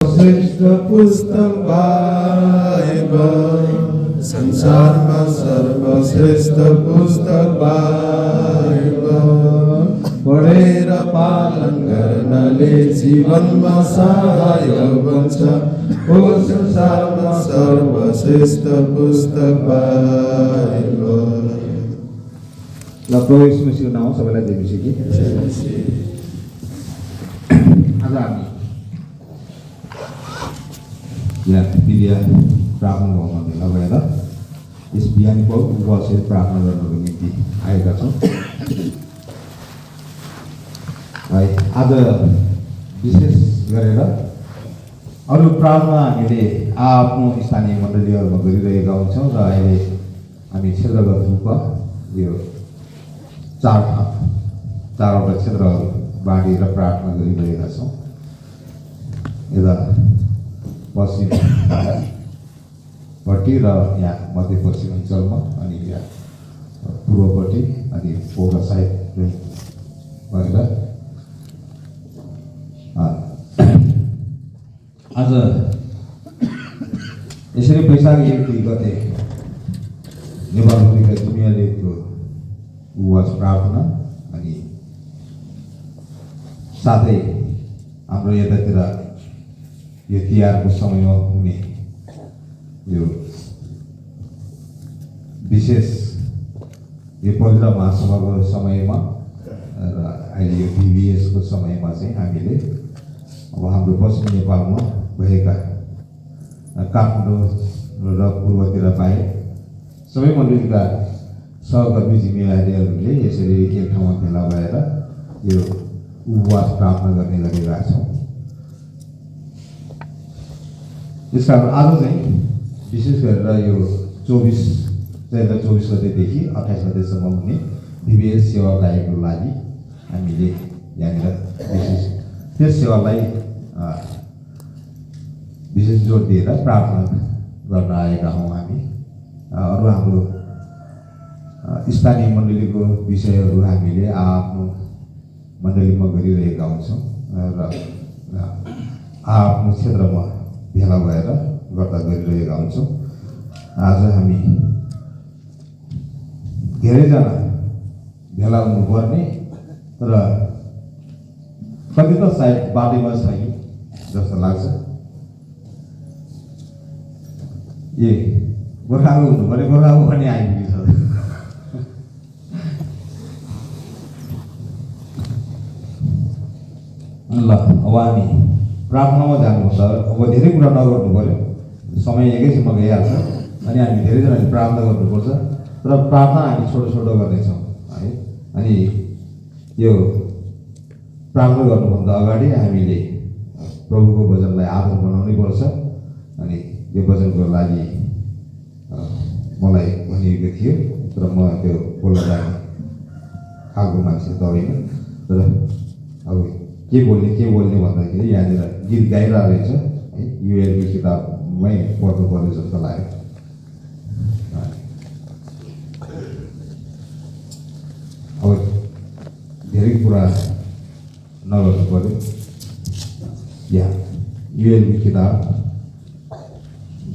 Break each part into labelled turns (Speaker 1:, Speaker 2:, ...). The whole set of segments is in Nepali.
Speaker 1: श्रेष्ठ पुस्तक बाइबल संसारमा सर्वश्रेष्ठ पुस्तक बाइबल पढेर पालन गर्नाले जीवनमा सहायक बन्छ ओ संसारमा सर्वश्रेष्ठ पुस्तक बाइबल।
Speaker 2: ल प्रभु येशू मसीहको नाममा सबैलाई जय मसीह कि आज हामी यहाँ विद्या प्रार्थना भवनमा भेला भएर यस बिहानीको उपवाससहित प्रार्थना गर्नको निम्ति आएका छौँ। है आज विशेष गरेर अरू प्रार्थना हामीले आफ्नो स्थानीय मण्डलीहरूमा गरिरहेका हुन्छौँ र अहिले हामी क्षेत्रगत रूपमा यो चारवटा क्षेत्रहरू बाँडेर प्रार्थना गरिरहेका छौँ। यता पश्चिमपट्टि र यहाँ मध्यपश्चिमाञ्चलमा अनि यहाँ पूर्वपट्टि अनि पौरा साइड भएर आज यसरी वैशाख 1 गते नेपालभरिका दुनियाँले त्यो उपवास प्रार्थना अनि साथै हाम्रो यतातिर यो तिहारको समयमा हुने यो विशेष यो पवित्र महासभाको समयमा र अहिले यो VBS को समयमा चाहिँ हामीले अब हाम्रो पश्चिम नेपालमा भएका काठमाडौँ र पूर्वतिर बाहेक सबै मण्डलीका सहकर्मी जिम्मेवारीहरूले यसरी एक ठाउँमा भेला भएर यो उपवास प्रार्थना गर्ने गरिरहेका छौँ। त्यस कारण आज चाहिँ विशेष गरेर यो 24 गतेदेखि 28 गतेसम्म हुने VBS सेवाको लागि हामीले यहाँनिर विशेष त्यस सेवालाई विशेष जोड दिएर प्रार्थना गर्न आएका हौँ। हामी अरू हाम्रो स्थानीय मण्डलीको विषयहरू हामीले आफ्नो मण्डलीमा गरिरहेका हुन्छौँ र आफ्नो क्षेत्रमा भेला भएर गर्दा गरिरहेका हुन्छौँ। आज हामी धेरैजना भेला हुनुपर्ने र कति त सायद बाटैमा छैन जस्तो लाग्छ। ए गोर्खाको हुनु पर्यो, गोर्खाको पनि आइपुगेछ। ल अब हामी प्रार्थनामा जानुभन्दा अब धेरै कुरा नगर्नु पर्यो, समय एकैछिनमा गइहाल्छ अनि हामी धेरैजनाले प्रार्थना गर्नुपर्छ र प्रार्थना हामी छोटो गर्नेछौँ है। अनि यो प्रार्थना गर्नुभन्दा अगाडि हामीले प्रभुको वचनलाई आदर बनाउनै पर्छ। अनि यो वचनको लागि मलाई भनिएको थियो तर म त्यो बोल्न जाने खालको मान्छे त होइन। तर अब के बोल्ने भन्दाखेरि यहाँनिर गीत गाइरहेको रहेछ है, ULB किताबमै पढ्नु पर्यो जस्तो लाग्यो। अब धेरै कुरा नगर्नु पर्यो। यहाँ ULB किताब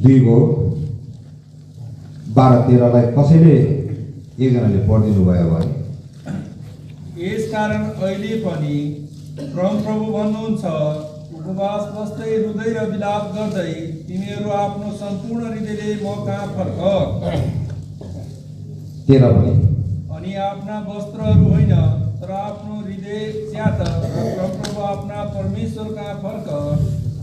Speaker 2: 2:12-13लाई कसैले एकजनाले पढिदिनु भयो भने
Speaker 3: यस कारण अहिले पनि प्रभु भन्नुहुन्छ, उपवास बस्दै रुँदै र विलाप गर्दै तिमीहरू आफ्नो सम्पूर्ण हृदयले म कहाँ फर्क।
Speaker 2: 13 पनि
Speaker 3: अनि आफ्ना वस्त्रहरू होइन तर आफ्नो हृदय च्यात र प्रभु आफ्ना परमेश्वर कहाँ फर्क,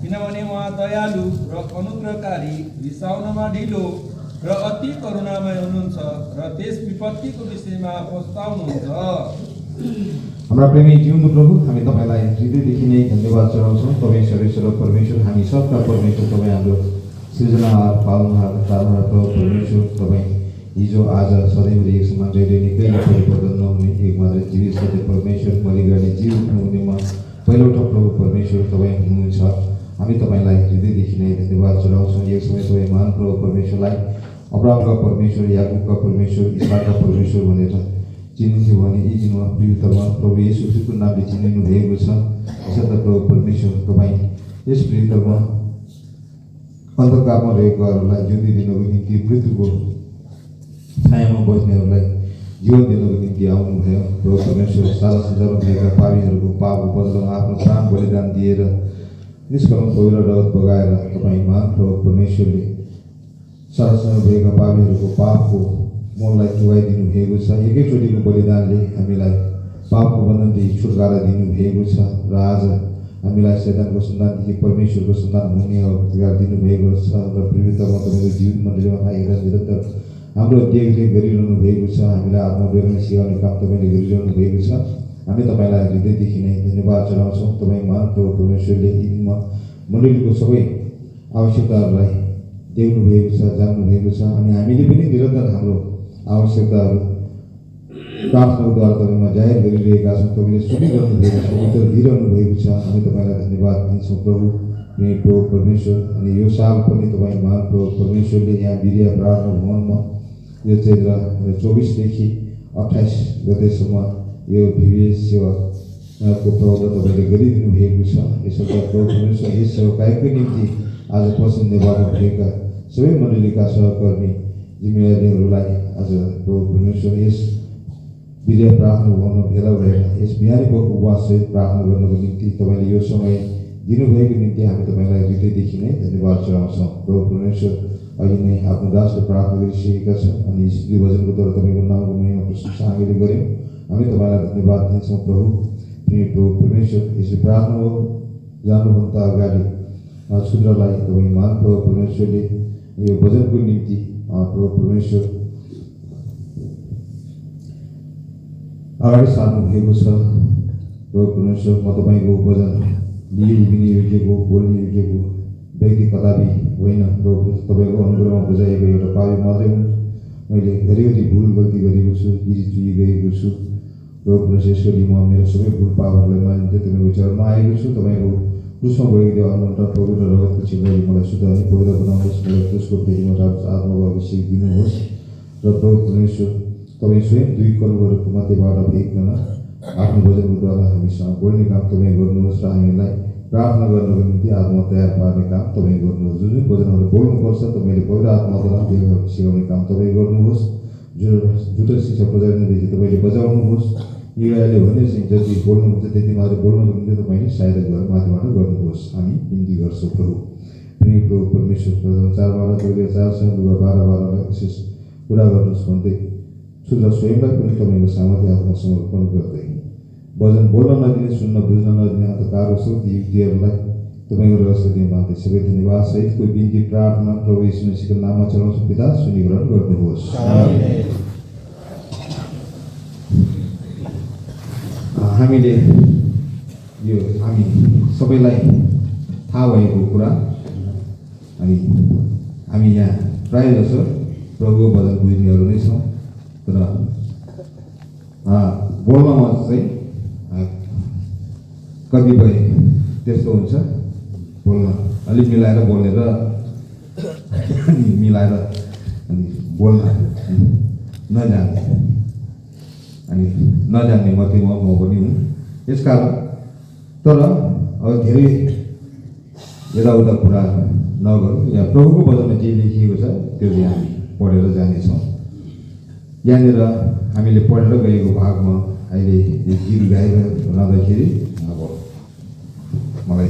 Speaker 3: किनभने उहाँ दयालु र अनुग्रहकारी, रिसाउनमा ढिलो र अति करुणामय हुनुहुन्छ र त्यस विपत्तिको विषयमा पस्ताउनुहुन्छ।
Speaker 2: हाम्रा प्रेमी जिउनु प्रभु, हामी तपाईँलाई हृदयदेखि नै धन्यवाद चढाउँछौँ। तपाईँ सर्वेश्वर परमेश्वर, हामी सबका परमेश्वर, तपाईँ हाम्रो सृजनाहार, पालनहार, तारनहार प्रभु परमेश्वर। तपाईँ हिजो आज सधैँभरि एक समान रहे, निकै परिवर्तन नहुने एक मात्र जीवित सत्य परमेश्वर, मरिगर्ने जीव हुनेमा पहिलो प्रभु परमेश्वर तपाईँ हुनुहुन्छ। हामी तपाईँलाई हृदयदेखि नै धन्यवाद चढाउँछौँ। एक समय तपाईँ महान प्रभु परमेश्वरलाई अब्राहमका परमेश्वर, याकुबका परमेश्वर, इसहाकका परमेश्वर भनेर चिनिन्थ्यो भने यी दिनमा प्रियतमा प्रभु येशू ख्रीष्टको नामले चिनिनु भएको छ। यसर्थ प्रभु परमेश्वर तपाईँ यस पृथ्वीमा अन्धकारमा रहेकोहरूलाई ज्योति दिनको निम्ति मृत्युको छायामा बस्नेहरूलाई जीवन दिनको निम्ति आउनुभयो। प्रभु परमेश्वर सारा संसारमा भएका पापीहरूको पापको बदलामा आफ्नो प्राण बलिदान दिएर निष्कलङ्क पवित्र रगत बगाएर तपाईँ महान प्रभु परमेश्वरले सारा संसारमा भएका पापीहरूको पापको मोललाई चुकाइदिनु भएको छ। एकैचोटिको बलिदानले हामीलाई पापको बन्धनदेखि छुटकारा दिनुभएको छ र आज हामीलाई शैतानको सन्तानदेखि परमेश्वरको सन्तान हुने अधिकार दिनुभएको छ र पृथ्वीमा तपाईँको जीवन मण्डलीमा आएर निरन्तर हाम्रो देखरेख गरिरहनु भएको छ। हामीलाई आत्मविश्वास सिकाउने काम तपाईँले गरिरहनु भएको छ। हामी तपाईँलाई हृदयदेखि नै धन्यवाद चढाउँछौँ। तपाईँ महान प्रभु परमेश्वरले यी दिनमा मण्डलीको सबै आवश्यकताहरूलाई देख्नु भएको छ, जान्नु भएको छ अनि हामीले पनि निरन्तर हाम्रो आवश्यकताहरू प्रार्थनाद्वारा तपाईँमा जाहेर गरिरहेका छौँ। तपाईँले सुनिरहनु भएको छ, उत्तर दिइरहनु भएको छ। हामी तपाईँलाई धन्यवाद दिन्छौँ प्रभु परमेश्वर। अनि यो साल पनि तपाईँ महान प्रभु परमेश्वरले यहाँ बिरिया प्रार्थना भवनमा यो चैत्र 24देखि 28 गतेसम्म यो विवेश सेवाको प्रबन्ध तपाईँले गरिदिनु भएको छ। यसो प्रभु परमेश्वर यस सेवाकायको निम्ति आज पश्चिम नेपालमा भएका सबै मण्डलीका सहकर्मी जिम्मेवारीहरूलाई आज प्रभु परमेश्वर यस विद्या प्रार्थना भवनमा भेला भएर यस बिहानी पख उपवाससहित प्रार्थना गर्नको निम्ति तपाईँले यो समय दिनुभएको निम्ति हामी तपाईँलाई हृदयदेखि नै धन्यवाद चढाउँछौँ। प्रभु परमेश्वर अघि नै आफ्नो दासले प्रार्थना गरिसकेका छौँ अनि स्तुति भजनको द्वारा तपाईँको नामको महिमा प्रशंसा हामीले गऱ्यौँ। हामी तपाईँलाई धन्यवाद दिन्छौँ प्रभु परमेश्वर। यसरी प्रार्थना जानुभन्दा अगाडि क्षुद्रलाई तपाईँ महान प्रभु परमेश्वरले यो भजनको निम्ति प्रभु परमेश्वर अगाडि सार्नु भएको छ। प्रभु परमेश्वर म तपाईँको भजन लिने योग्यको बोल्ने योग्यको व्यक्ति कदापि होइन। प्रभु तपाईँको अनुग्रहमा बुझाएको एउटा पापी मात्रै हुँ। मैले घरिघरि भुल गल्ती गरेको छु, गिरी चुही गएको छु। प्रभु परमेश्वर यसरी म मेरो सबै भुल पापहरूलाई मानिन्दै तपाईँको चरणमा आएको छु। तपाईँको क्रुसमा गएको त्यो अनन्त पवित्र रगतको छिल्लाले मलाई शुद्ध पवित्र बनाउनुहोस्। मलाई क्रुसको पेटीमा आत्माको अभिषेक दिनुहोस् र प्रभु परमेश्वर तपाईँ स्वयं 2 कलवहरूको माथिबाट भेट्न आफ्नो भजनकोद्वारा हामीसँग बोल्ने काम तपाईँ गर्नुहोस् र हामीलाई प्रार्थना गर्नको निम्ति आत्मा तयार पार्ने काम तपाईँ गर्नुहोस्। जुन जुन भजनहरू बोल्नुपर्छ तपाईँले पवित्र आत्माद्वारा सिकाउने काम तपाईँ गर्नुहोस्। जो जुटो शिक्षा बजाउनेदेखि तपाईँले बजाउनुहोस्। युवाले भने चाहिँ जति बोल्नुहुन्छ त्यति मात्र बोल्नको निम्ति तपाईँले सहायता गरेर माथिबाट गर्नुहोस्। हामी बिन्ती गर्छौँ प्रभु प्रभु परमेश्वर। भजन 4:12 4:12 विशेष पुरा गर्नुहोस् भन्दै शुद्ध स्वयंलाई पनि तपाईँको सामर्थ्य आत्मा समर्पण गर्दै भजन बोल्न नदिने, सुन्न बुझ्न नदिने अन्धकारको शक्ति युक्तिहरूलाई तपाईँको रहस्य दिन मान्दै सबै धन्यवाद सहितको बिन्ती प्रार्थना प्रभु यीशु मसीहको नाममा चलाउँछु। पिता सुनिग्रहण गर्नुहोस्। हामीले यो हामी सबैलाई थाहा भएको कुरा अनि हामी यहाँ प्रायः जसो प्रभुको भजन बुझ्नेहरू नै छौँ। तर बोल्नमा चाहिँ कतिपय त्यस्तो हुन्छ, बोल्न अलिक मिलाएर बोल्ने र मिलाएर अनि बोल्न नजान्ने अनि नजान्ने मात्रै म पनि हुँ। यसकारण तर अब धेरै यताउता कुरा नगरौँ। यहाँ प्रभुको वचनमा जे लेखिएको छ त्यो चाहिँ हामी पढेर जानेछौँ। यहाँनिर हामीले पढेर गएको भागमा अहिले यो गीत गाइरहँदाखेरि अब मलाई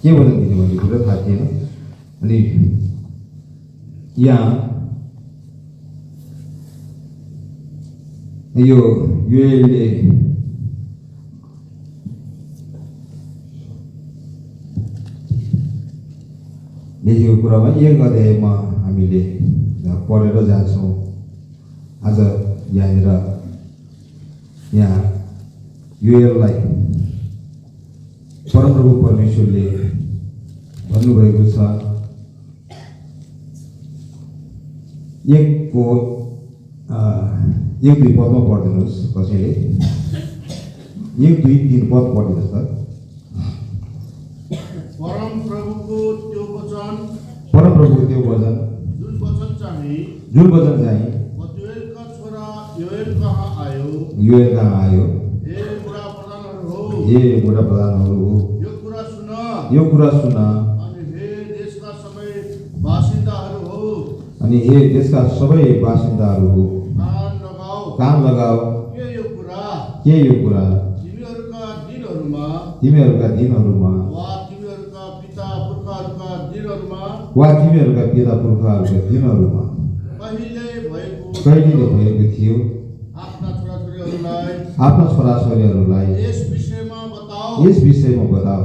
Speaker 2: के वचन दिने भन्ने कुरा थाहा थिएन। अनि यहाँ यो युएलले लेखेको कुरामा 1 अध्यायमा हामीले पढेर जान्छौँ। आज यहाँनिर यहाँ युएललाई परमप्रभु परमेश्वरले भन्नुभएको छ 1:2 पदमा पढिदिनुहोस् कसैले। 1:2-3 पद पढिदिनुहोस् त।
Speaker 4: परमप्रभुको त्यो वचन
Speaker 2: जुन वचन चाहिँ
Speaker 4: बतुएलका छोरा योएल कहाँ आयो।
Speaker 2: हे बुढा प्रधानहरू हो,
Speaker 4: यो कुरा सुन।
Speaker 2: यो कुरा सुन
Speaker 4: अनि हे देशका सबै बासिन्दाहरू हो
Speaker 2: अनि हे देशका सबै बासिन्दाहरू हो
Speaker 4: कान लगाऊ
Speaker 2: कान लगाऊ
Speaker 4: के यो कुरा
Speaker 2: तिमीहरूका दिनहरूमा
Speaker 4: वा तिमीहरूका पिता पुर्खाहरूका दिनहरूमा
Speaker 2: कहिले भएको थियो
Speaker 4: आफ्ना छोराछोरीहरूलाई
Speaker 2: आफ्ना छोराछोरीहरूलाई
Speaker 4: यस विषयमा बताऊ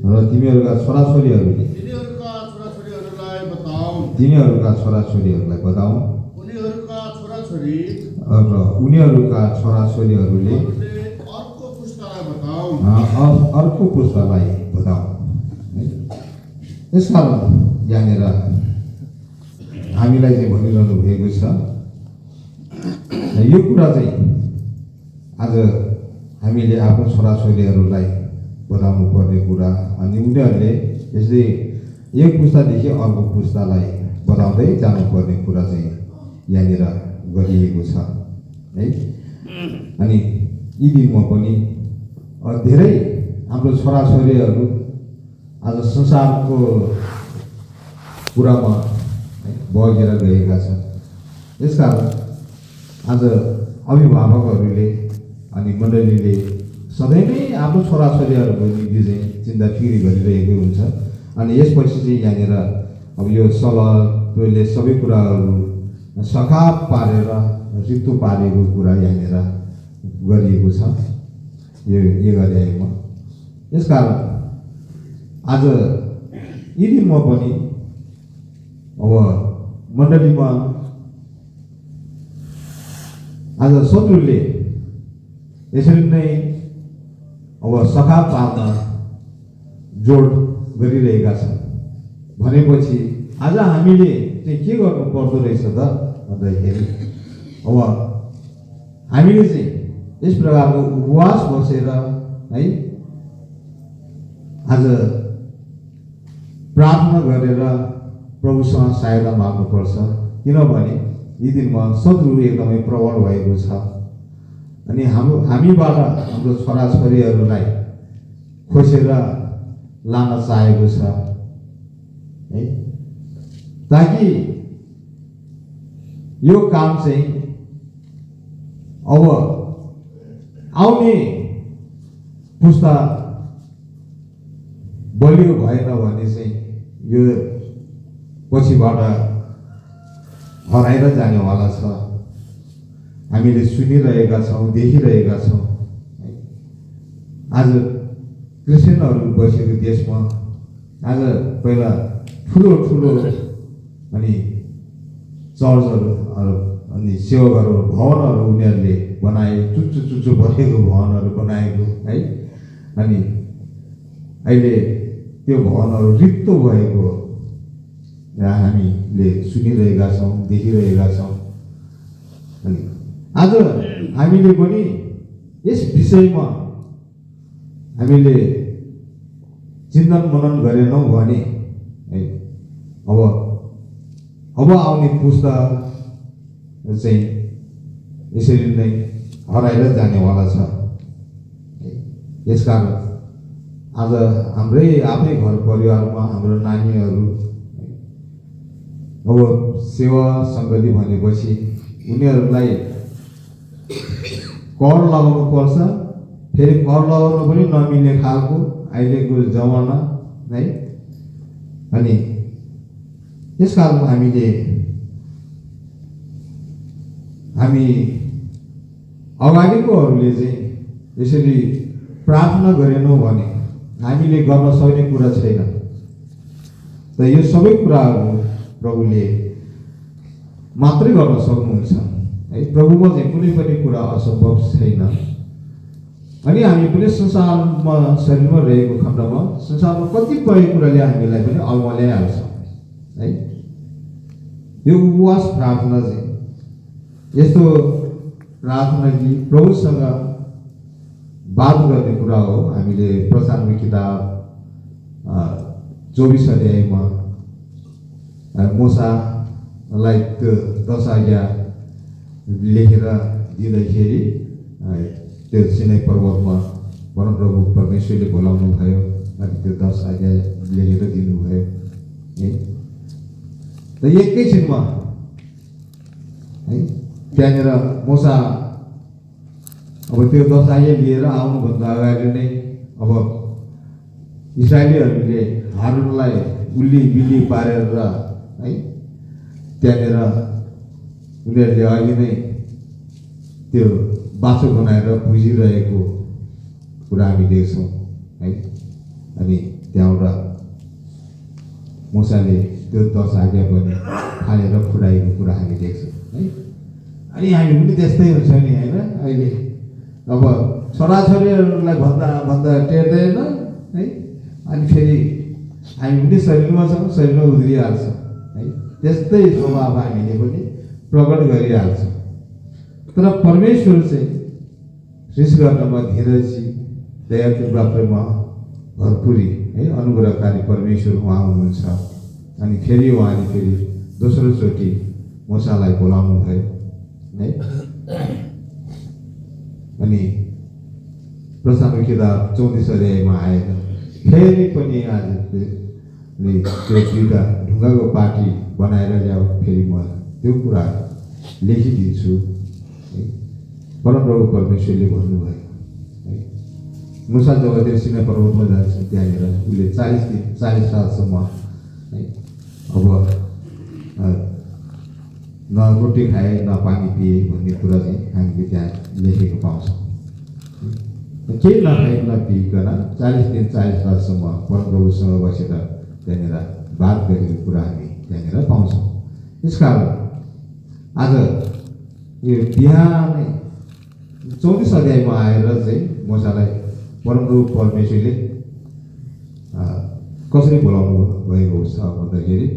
Speaker 2: र तिमीहरूका छोराछोरीहरूले
Speaker 4: तिनीहरूका छोराछोरीहरूलाई बताऊ
Speaker 2: उनीहरूका छोराछोरीहरूले अर्को पुस्तालाई बताऊ यसकारण यहाँनिर हामीलाई चाहिँ भनिरहनु भएको छ यो कुरा चाहिँ आज हामीले आफ्नो छोराछोरीहरूलाई बताउनु पर्ने कुरा अनि उनीहरूले यसले एक पुस्तादेखि अर्को पुस्तालाई बताउँदै जानुपर्ने कुरा चाहिँ यहाँनिर गरिएको छ है। अनि यी दिनमा पनि धेरै हाम्रो छोराछोरीहरू आज संसारको कुरामा बगेर गएका छन्। यसकारण आज अभिभावकहरूले अनि मण्डलीले सधैँ नै आफ्नो छोराछोरीहरूको निम्ति चाहिँ चिन्ता फिक्री गरिरहेको हुन्छ। अनि यसपछि चाहिँ यहाँनिर अब यो सलहले सबै कुराहरू सखाप पारेर रित्तो पारेको कुरा यहाँनिर गरिएको छ यो अध्यायमा। यसकारण आज यी दिनमा पनि अब मण्डलीमा आज शत्रुले यसरी नै अब सखाप पार्न जोड गरिरहेका छन् भनेपछि आज हामीले चाहिँ के गर्नु पर्दो रहेछ त भन्दाखेरि अब हामीले चाहिँ यस प्रकारको उपवास बसेर है आज प्रार्थना गरेर प्रभुसँग सहायता माग्नुपर्छ। किनभने यी दिनमा शत्रु एकदमै प्रबल भएको छ अनि हामीबाट हाम्रो छोराछोरीहरूलाई खोसेर लान चाहेको छ है, ताकि यो काम चाहिँ अब आउने पुस्ता बलियो भएन भने चाहिँ यो पछिबाट हराएर जानेवाला छ। हामीले सुनिरहेका छौँ, देखिरहेका छौँ। आज क्रिस्चियनहरू बसेको देशमा आज पहिला ठुलो ठुलो अनि चर्चहरू अनि सेवकहरू भवनहरू उनीहरूले बनाए, चुच्चो बसेको भवनहरू बनाएको है। अनि अहिले त्यो भवनहरू रित्तो भएको हामीले सुनिरहेका छौँ, देखिरहेका छौँ। अनि आज हामीले पनि यस विषयमा हामीले चिन्तन मनन गरेनौँ भने है अब आउने पुस्ता चाहिँ यसरी नै हराएर जानेवाला छ। यसकारण आज हाम्रै आफ्नै घर परिवारमा हाम्रो नानीहरू अब सेवा सङ्गति भनेपछि उनीहरूलाई कर लगाउनु पर्छ, फेरि कर लगाउनु पनि नमिल्ने खालको अहिलेको जमाना है। अनि यसकारण हामी अगाडिकोहरूले चाहिँ यसरी प्रार्थना गरेनौँ भने हामीले गर्न सक्ने कुरा छैन। त यो सबै कुराहरू प्रभुले मात्रै गर्न सक्नुहुन्छ है। प्रभुमा चाहिँ कुनै पनि कुरा असम्भव छैन। अनि हामी पनि संसारमा शरीरमा रहेको खण्डमा संसारमा कतिपय कुराले हामीलाई पनि अल्मल्याइहाल्छ है। यो उपवास प्रार्थना चाहिँ यस्तो प्रार्थना कि प्रभुसँग बात गर्ने कुरा हो। हामीले प्रस्थानको किताब 24 अध्यायमा मूसालाई त्यो 10 आज्ञा लेखेर दिँदाखेरि त्यो सिनाई पर्वतमा परमप्रभु परमेश्वरले बोलाउनु भयो अनि त्यो 10 आज्ञा लेखेर दिनुभयो है। र एकैछिनमा है त्यहाँनिर मुसा अब त्यो 10 आज्ञा लिएर आउनुभन्दा अगाडि नै अब इस्राएलीहरूले हारूनलाई उल्ली बिल्ली पारेर है त्यहाँनिर उनीहरूले अघि नै त्यो बाछो बनाएर पुजिरहेको कुरा हामी देख्छौँ है। अनि त्यहाँबाट मुसाले त्यो 10 आज्ञा पनि फालेर फुटाएको कुरा हामी देख्छौँ है। अनि हामी पनि त्यस्तै हुन्छ नि होइन। अहिले अब छोराछोरीहरूलाई भन्दा टेर्दैन है। अनि फेरि हामी पनि शरीरमा छौँ, शरीरमा उध्रिहाल्छ है। त्यस्तै स्वभाव हामीले पनि प्रकट गरिहाल्छ। तर परमेश्वर चाहिँ सृष्टि गर्नमा धीरजी दया कृपा प्रेम भरपुरी है अनुग्रहकारी परमेश्वर उहाँ हुनुहुन्छ। अनि फेरि उहाँले फेरि दोस्रोचोटि मुसालाई बोलाउनु भयो है। अनि प्रस्थानको किताब 34 अध्यायमा आएर फेरि पनि आज त्यो दुईवटा ढुङ्गाको पाटी बनाएर ल्याऊ, फेरि म त्यो कुरा लेखिदिन्छु है। परमप्रभु परमेश्वरले भन्नुभयो है। मुसा जब त्यो सिनाई पर्वतमा जान्छ त्यहाँनिर उसले 40 सालसम्म है अब न रोटी खाए न पानी पिए भन्ने कुरा चाहिँ हामीले त्यहाँ लेखेको पाउँछौँ। केही नखाइ नपिइकन 40 दिन 40 सालसम्म परमप्रभुसँग बसेर त्यहाँनिर बात गरेको कुरा हामी त्यहाँनिर पाउँछौँ। यसकारण आज यो बिहानै 34 अध्यायमा आएर चाहिँ मुसालाई परमप्रभु परमेश्वरले कसरी बोलाउनु भएको छ भन्दाखेरि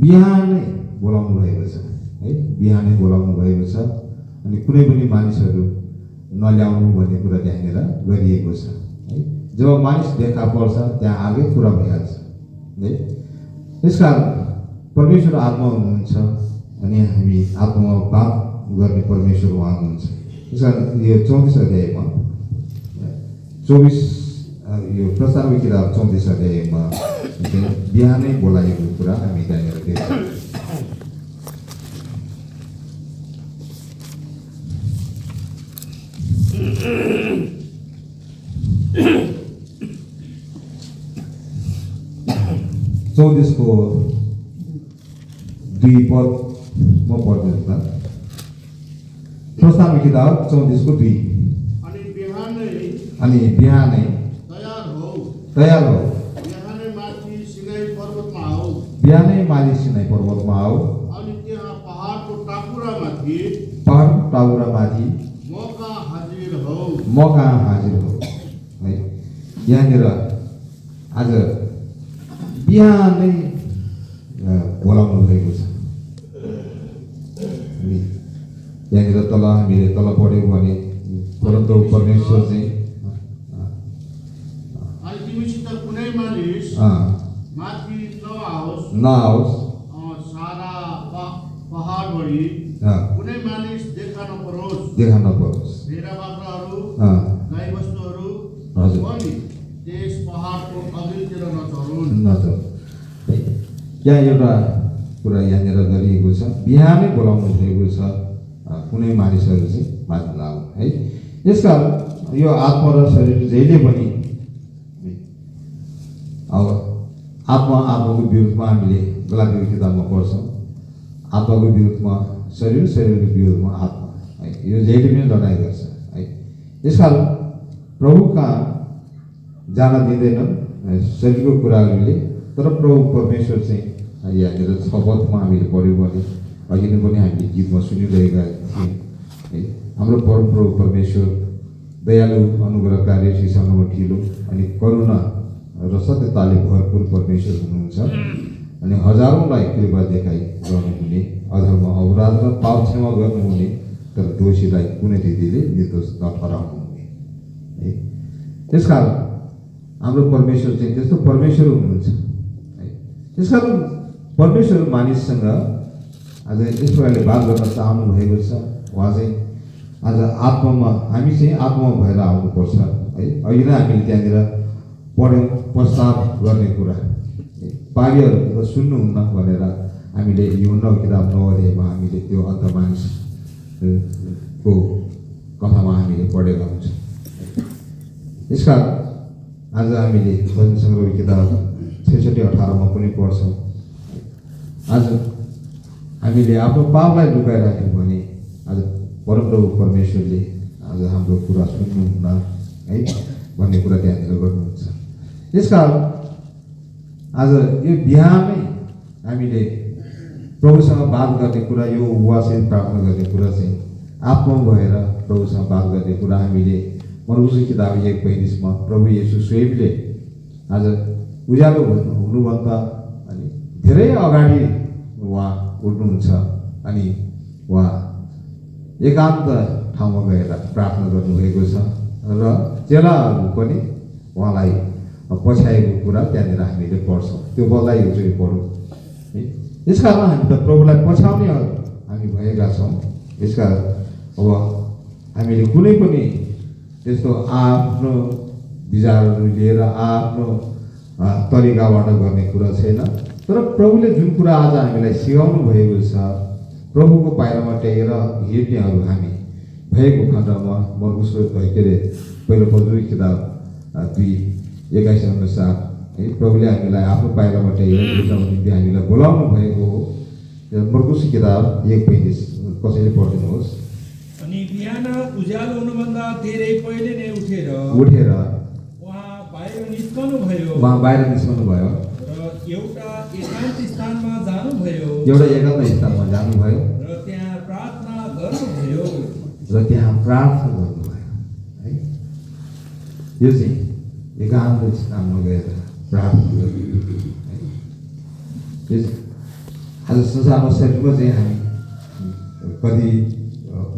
Speaker 2: बिहानै बोलाउनु भएको छ है। बिहानै बोलाउनु भएको छ। अनि कुनै पनि मानिसहरू नल्याउनु भन्ने कुरा त्यहाँनिर गरिएको छ है। जब मानिस देखा पर्छ त्यहाँ आगै कुरा भइहाल्छ है। यसकारण परमेश्वर आत्मा हुनुहुन्छ अनि हामी आत्मामा बात गर्ने परमेश्वर उहाँ हुनुहुन्छ। यसकारण यो 34 अध्यायमा 24 यो प्रस्तावको किताब 34 अध्यायमा बिहानै बोलाएको कुरा हामी त्यहाँनिर देख्छौँ। चौबिसको 2 पद म पढ्दैछु। प्रस्तावको किताब 34 को 2 अनि बिहानै तयार हो बिहानै माथि सिनाई पर्वतमा आऊ
Speaker 4: अनि त्यहाँ पहाडको टाकुरामाथि म कहाँ हाजिर हो
Speaker 2: है। यहाँनिर आज बिहानै बोलाउनु भएको छ। यहाँनिर तल हामीले तल पढ्यौँ भने परन्तु परमेश्वर चाहिँ
Speaker 4: तिमीसित कुनै मानिस माथि
Speaker 2: नआओस्
Speaker 4: सारा पहाडभरि कुनै मानिस देखा नपरोस् भेडा बाख्राहरू गाईबस्तुहरू पनि त्यस पहाडको अघिल्तिर नचरुन्।
Speaker 2: यहाँ एउटा कुरा यहाँनिर गरिएको छ। बिहानै बोलाउनु भएको छ कुनै मानिसहरू चाहिँ माथि नआऊ है। यसकारण यो आत्मा र शरीर जहिले पनि अब आत्माको विरुद्धमा हामीले गलातीको किताबमा पढ्छौँ। आत्माको विरुद्धमा शरीर, शरीरको विरुद्धमा आत्मा है। यो जहिले पनि लडाइँ गर्छ है। यसकारण प्रभु कहाँ जान दिँदैनन् शरीरको कुराहरूले। तर प्रभु परमेश्वर चाहिँ यहाँनिर 6 पदमा हामीले पढ्यौँ भने अघि नै पनि हामीले गीतमा सुनिरहेका थियौँ है। हाम्रो परमप्रभु परमेश्वर दयालु अनुग्रहकारी शिक्षामा ठिलो अनि करुणा र सत्यताले भरपुर परमेश्वर हुनुहुन्छ। अनि हजारौँलाई कृपा देखाइ गर्नुहुने, अधर्म अपराध र पाप क्षमा गर्नुहुने, तर दोषीलाई कुनै रीतिले निर्दोष नठहराउनुहुने है। त्यसकारण हाम्रो परमेश्वर चाहिँ त्यस्तो परमेश्वर हुनुहुन्छ है। त्यसकारण परमेश्वर मानिससँग आज यस प्रकारले बात गर्न चाहनु भएको छ। उहाँ चाहिँ आज आत्मामा हामी चाहिँ आत्मामा भएर आउनुपर्छ है। अहिले नै हामीले त्यहाँनिर पढ्यौँ प्रस्ताव गर्ने कुरा पापीहरू सुन्नुहुन्न भनेर हामीले यूहन्नाको किताब 9 अध्यायमा हामीले त्यो अन्तमानिसको कथामा हामीले पढेका हुन्छौँ। यसकारण आज हामीले भजन सङ्ग्रह किताब 66:18 पनि पढ्छौँ। आज हामीले आफ्नो पापलाई लुकाइराख्यौँ भने आज परमप्रभु परमेश्वरले आज हाम्रो कुरा सुन्नुहुन्न है भन्ने कुरा त्यहाँनिर गर्नुहुन्छ। यसकारण आज यो बिहानै हामीले प्रभुसँग बात गर्ने कुरा, यो उपवासित प्रार्थना गर्ने कुरा चाहिँ आत्मा भएर प्रभुसँग बात गर्ने कुरा हामीले मरकुस किताब 1:35 प्रभु येशू स्वयंले आज उज्यालो हुनुभन्दा अनि धेरै अगाडि उहाँ उठ्नुहुन्छ अनि उहाँ एकान्त ठाउँमा गएर प्रार्थना गर्नुभएको छ र चेलाहरू पनि उहाँलाई पछ्याएको कुरा त्यहाँनिर हामीले पढ्छौँ। त्यो बल्लाई एकचोटि पढौँ है। यसकारण हामी त प्रभुलाई पछ्याउने हामी भएका छौँ। यसकारण अब हामीले कुनै पनि त्यस्तो आफ्नो विचारहरू लिएर आफ्नो तरिकाबाट गर्ने कुरा छैन। तर प्रभुले जुन कुरा आज हामीलाई सिकाउनु भएको छ, प्रभुको पाइलामा टेकेर हिँड्नेहरू हामी भएको खण्डमा मरकुसको के अरे पहिलो पत्र किताब 2:21 अनुसार है प्रभुले हामीलाई आफ्नो पाइलामा टेकेर हिँड्नको निम्ति हामीलाई बोलाउनु भएको हो। मरकुस किताब 1:35 कसैले पढिदिनुहोस्।
Speaker 3: अनि बिहान उज्यालो हुनुभन्दा धेरै पहिले नै उठेर उहाँ बाहिर निस्कनु भयो र एउटा एकान्त स्थानमा जानुभयो
Speaker 2: र
Speaker 3: त्यहाँ प्रार्थना गर्नुभयो
Speaker 2: है। यो चाहिँ एकान्त स्थानमा गएर प्रार्थना गर्नु है। आज संसारमा शरीरमा चाहिँ हामी कति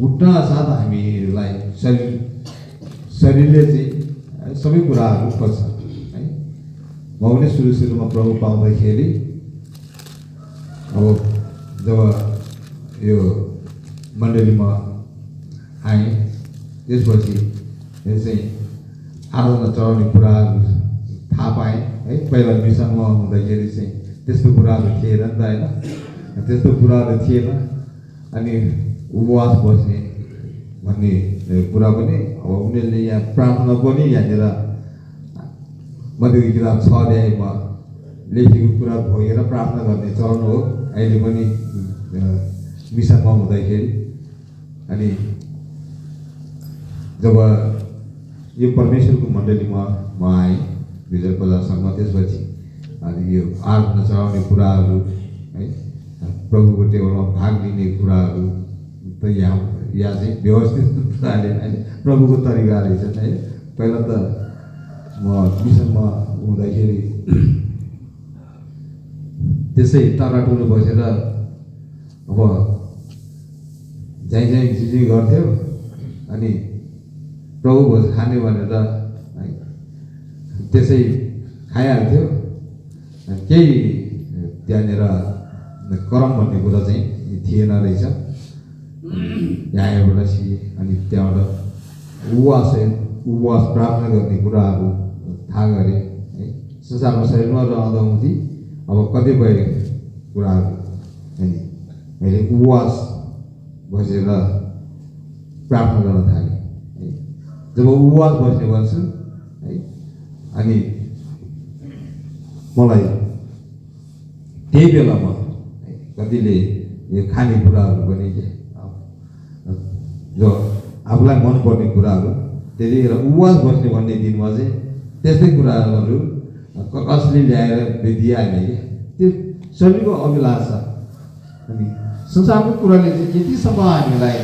Speaker 2: उठ्न साथ हामीलाई शरीरले चाहिँ सबै कुराहरू खोज्छ है। म पनि सुरुमा प्रभु पाउँदाखेरि अब जब यो मण्डलीमा आएँ त्यसपछि यो चाहिँ आराधना चढाउने कुराहरू थाहा पाएँ है। पहिला मिसनमा हुँदाखेरि चाहिँ त्यस्तो कुराहरू थिएन नि त होइन, त्यस्तो कुराहरू थिएन। अनि उपवास बस्ने भन्ने कुरा पनि अब उनीहरूले यहाँ प्रार्थना पनि यहाँनिर मत्तीको किताब 6 अध्यायमा लेखेको कुरा भोगेर प्रार्थना गर्ने चलन हो अहिले पनि मिसनमा हुँदाखेरि। अनि जब यो परमेश्वरको मण्डलीमा म आएँ विजय बजारसम्म, त्यसपछि अनि यो आराधना चढाउने कुराहरू है, प्रभुको टेबलमा भाग लिने कुराहरू त यहाँ चाहिँ व्यवस्थित प्रकारले अहिले प्रभुको तरिका रहेछन् है। पहिला त म मिसनमा हुँदाखेरि त्यसै टकाटुलो बसेर अब झ्याङ झिझी गर्थ्यो अनि प्रभु भोज खाने भनेर है त्यसै खाइहाल्थ्यो। केही त्यहाँनिर करम भन्ने कुरा चाहिँ थिएन रहेछ। यहाँ आएबाट अनि त्यहाँबाट उपवास प्रार्थना गर्ने कुराहरू थाहा गरेँ है। संसारमा शरीरमा रहँदा हुँदी अब कतिपय कुराहरू अनि मैले उपवास बसेर प्रार्थना गर्न थालेँ है। जब उपवास बस्ने गर्छु है अनि मलाई त्यही बेलामा कतिले यो खानेकुराहरू पनि जो आफूलाई मनपर्ने कुराहरू त्यतिखेर उपवास बस्ने भन्ने दिनमा चाहिँ त्यस्तै कुराहरू कसले ल्याएर दिइहाल्ने कि त्यो शरीरको अभिलाषा अनि संसारको कुराले चाहिँ यतिसम्म हामीलाई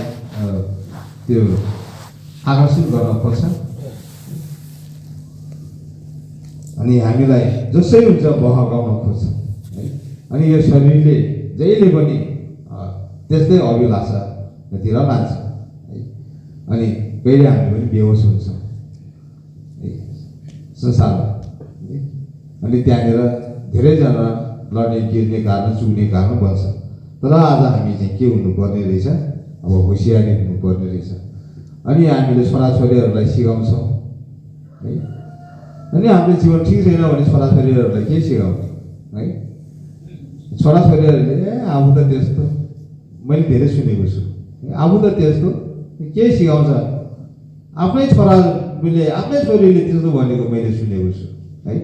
Speaker 2: त्यो आकर्षित गर्न पर्छ अनि हामीलाई जसै हुन्छ बहकाउन खोज्छ है। अनि यो शरीरले जहिले पनि त्यस्तै अभिलाषातिर लान्छ है। अनि कहिले हामी पनि बेहोस हुन्छ संसारमा है। अनि त्यहाँनिर धेरैजना लड्ने गिर्ने कारण चुग्ने कारण बन्छ। तर आज हामी चाहिँ के हुनुपर्ने रहेछ, अब होसियारी हुनुपर्ने रहेछ। अनि हामीले छोराछोरीहरूलाई सिकाउँछौँ है। अनि हाम्रो जीवन ठिक छैन भने छोराछोरीहरूलाई के सिकाउने है। छोराछोरीहरूले आफू त त्यस्तो, मैले धेरै सुनेको छु, आफू त त्यस्तो के सिकाउँछ, आफ्नै छोराले आफ्नै छोरीले त्यस्तो भनेको मैले सुनेको छु है।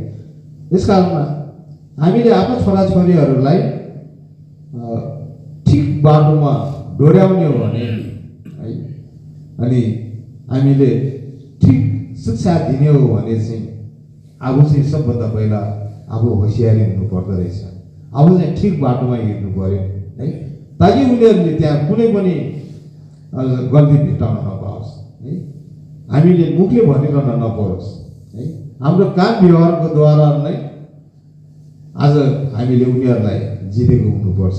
Speaker 2: यस कारणमा हामीले आफ्नो छोराछोरीहरूलाई ठिक बाटोमा डोर्याउने हो भने है, अनि हामीले ठिक शिक्षा दिने हो भने चाहिँ आफू चाहिँ सबभन्दा पहिला आफू होसियारी हुनु पर्दो रहेछ। आफू चाहिँ ठिक बाटोमा हिँड्नु पर्यो है, ताकि उनीहरूले त्यहाँ कुनै पनि गल्ती भेट्टाउन नपाओस् है, हामीले मुखले भनिरहन नपरोस् है। हाम्रो काम व्यवहारको द्वारा नै आज हामीले उनीहरूलाई जितेको हुनुपर्छ।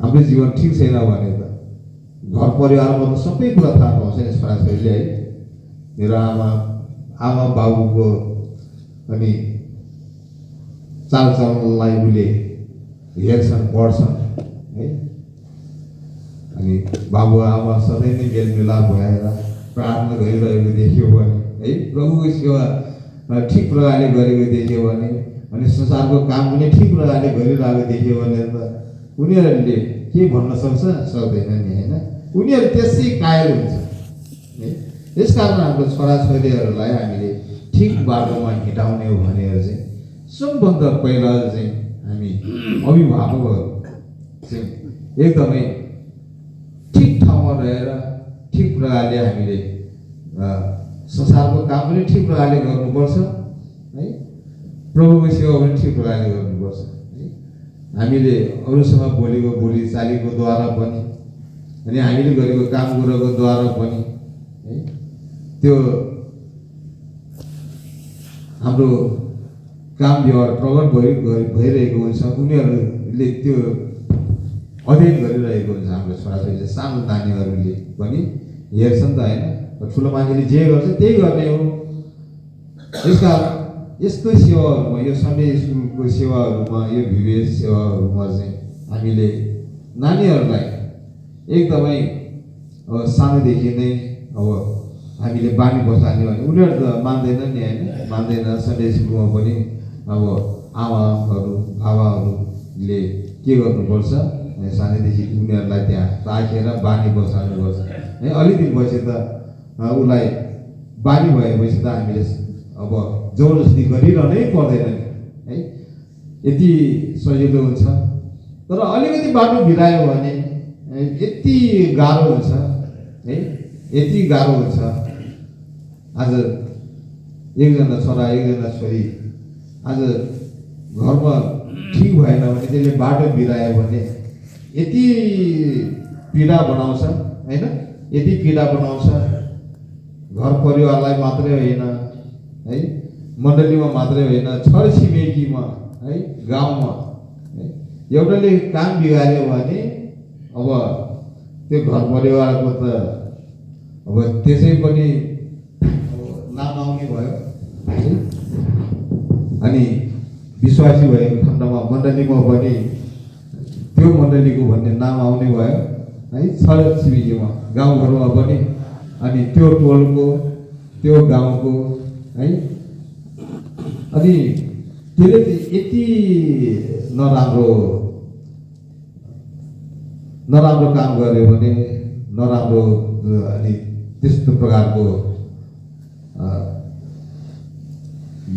Speaker 2: हाम्रो जीवन ठिक छैन भने त घर परिवारमा त सबै कुरा थाहा पाउँछ नि छोराछोरीले है। मेरो आमा बाबुको अनि चालचलनलाई उसले हेर्छन् पढ्छन् है। अनि बाबुआमा सधैँ नै मेलमिलाप भएर प्रार्थना गरिरहेको देख्यो भने है, प्रभुको सेवा ठिक प्रकारले गरेको देख्यो भने, अनि संसारको काम पनि ठिक प्रकारले गरिरहेको देख्यो भने त उनीहरूले के भन्न सक्दैन नि होइन। उनीहरू त्यसै कायल हुन्छ है। यस कारण हाम्रो छोराछोरीहरूलाई हामीले ठिक बाटोमा हिँडाउने हो भनेर चाहिँ सबभन्दा पहिला चाहिँ हामी अभिभावकहरू चाहिँ एकदमै ठिक ठाउँमा रहेर ठिक प्रकारले हामीले संसारको काम पनि ठिक प्रकारले गर्नुपर्छ है, प्रभुको सेवा पनि ठिक प्रकारले गर्नुपर्छ है। हामीले अरूसँग बोलेको बोलीचालीको द्वारा पनि अनि हामीले गरेको काम कुरोको द्वारा पनि है, त्यो हाम्रो काम व्यवहार प्रकट भइरहेको हुन्छ। उनीहरूले त्यो अध्ययन गरिरहेको हुन्छ। हाम्रो छोराछोरीले, सानो नानीहरूले पनि हेर्छन् त होइन, ठुलो मान्छेले जे गर्छ त्यही गर्ने हो। यस कारण यस्तो सेवाहरूमा, यो सन्डे स्कुलको सेवाहरूमा, यो विवेश सेवाहरूमा चाहिँ हामीले नानीहरूलाई एकदमै सानोदेखि नै अब हामीले बानी बसाल्ने भने उनीहरू त मान्दैनन् नि होइन, मान्दैन। सन्डे स्कुलमा पनि अब आमाहरू बाबाहरूले के गर्नुपर्छ, सानैदेखि उनीहरूलाई त्यहाँ राखेर बानी बसाल्नुपर्छ है। अलिक दिनपछि त उसलाई बानी भएपछि त हामीले अब जबरजस्ती गरिरहनै पर्दैन नि है, यति सजिलो हुन्छ। तर अलिकति बाटो बिरायो भने यति गाह्रो हुन्छ है, यति गाह्रो हुन्छ। आज एकजना छोरा एकजना छोरी आज घरमा ठिक भएन भने, त्यसले बाटो बिरायो भने यति पीडा बनाउँछ होइन, यति पीडा बनाउँछ। घर परिवारलाई मात्रै होइन है, मण्डलीमा मात्रै होइन, छर छिमेकीमा है, गाउँमा है, एउटाले काम बिगार्यो भने अब त्यो घर परिवारको त अब त्यसै पनि नाम आउने भयो है। अनि विश्वासी भएको खण्डमा मण्डलीमा पनि त्यो मण्डलीको भन्ने नाम आउने भयो है, छर छिमेकीमा गाउँघरमा पनि, अनि त्यो टोलको त्यो गाउँको है। अनि त्यसले यति नराम्रो काम गर्यो भने, नराम्रो अनि त्यस्तो प्रकारको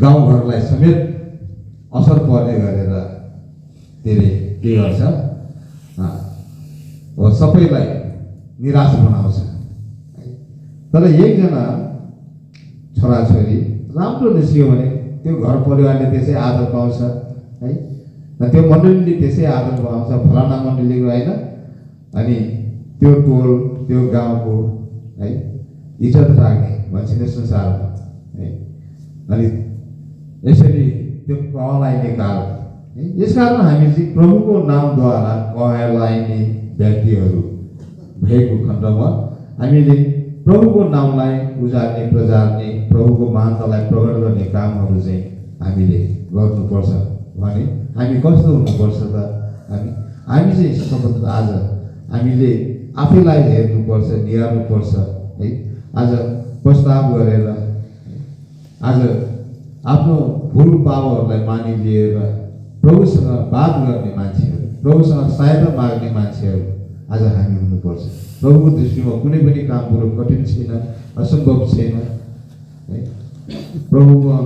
Speaker 2: गाउँघरलाई समेत असर पर्ने गरेर त्यसले के गर्छ, सबैलाई निराश बनाउँछ। तर एकजना छोराछोरी राम्रो निस्क्यो भने त्यो घर परिवारले त्यसै आदर पाउँछ है, त्यो मण्डलीले त्यसै आदर पाउँछ, फलाना मण्डलीको होइन, अनि त्यो टोल त्यो गाउँको है इज्जत राख्ने भन्छ नि संसारमा है। अनि यसरी त्यो कहलाइने कारण है। यसकारण हामी चाहिँ प्रभुको नामद्वारा कहलाइने व्यक्तिहरू भएको खण्डमा हामीले प्रभुको नामलाई उजार्ने प्रचार्ने, प्रभुको महानतालाई प्रकट गर्ने कामहरू चाहिँ हामीले गर्नुपर्छ भने हामी कस्तो हुनुपर्छ त, हामी चाहिँ सबभन्दा आज हामीले आफैलाई हेर्नुपर्छ, निहार्नुपर्छ है। आज प्रस्ताव गरेर आज आफ्नो भुल पापहरूलाई मानिलिएर प्रभुसँग बात गर्ने मान्छेहरू, प्रभुसँग सहायता माग्ने मान्छेहरू आज हामी हुनुपर्छ। प्रभुको दृष्टिमा कुनै पनि काम कुरो कठिन छैन, असम्भव छैन है। प्रभुमा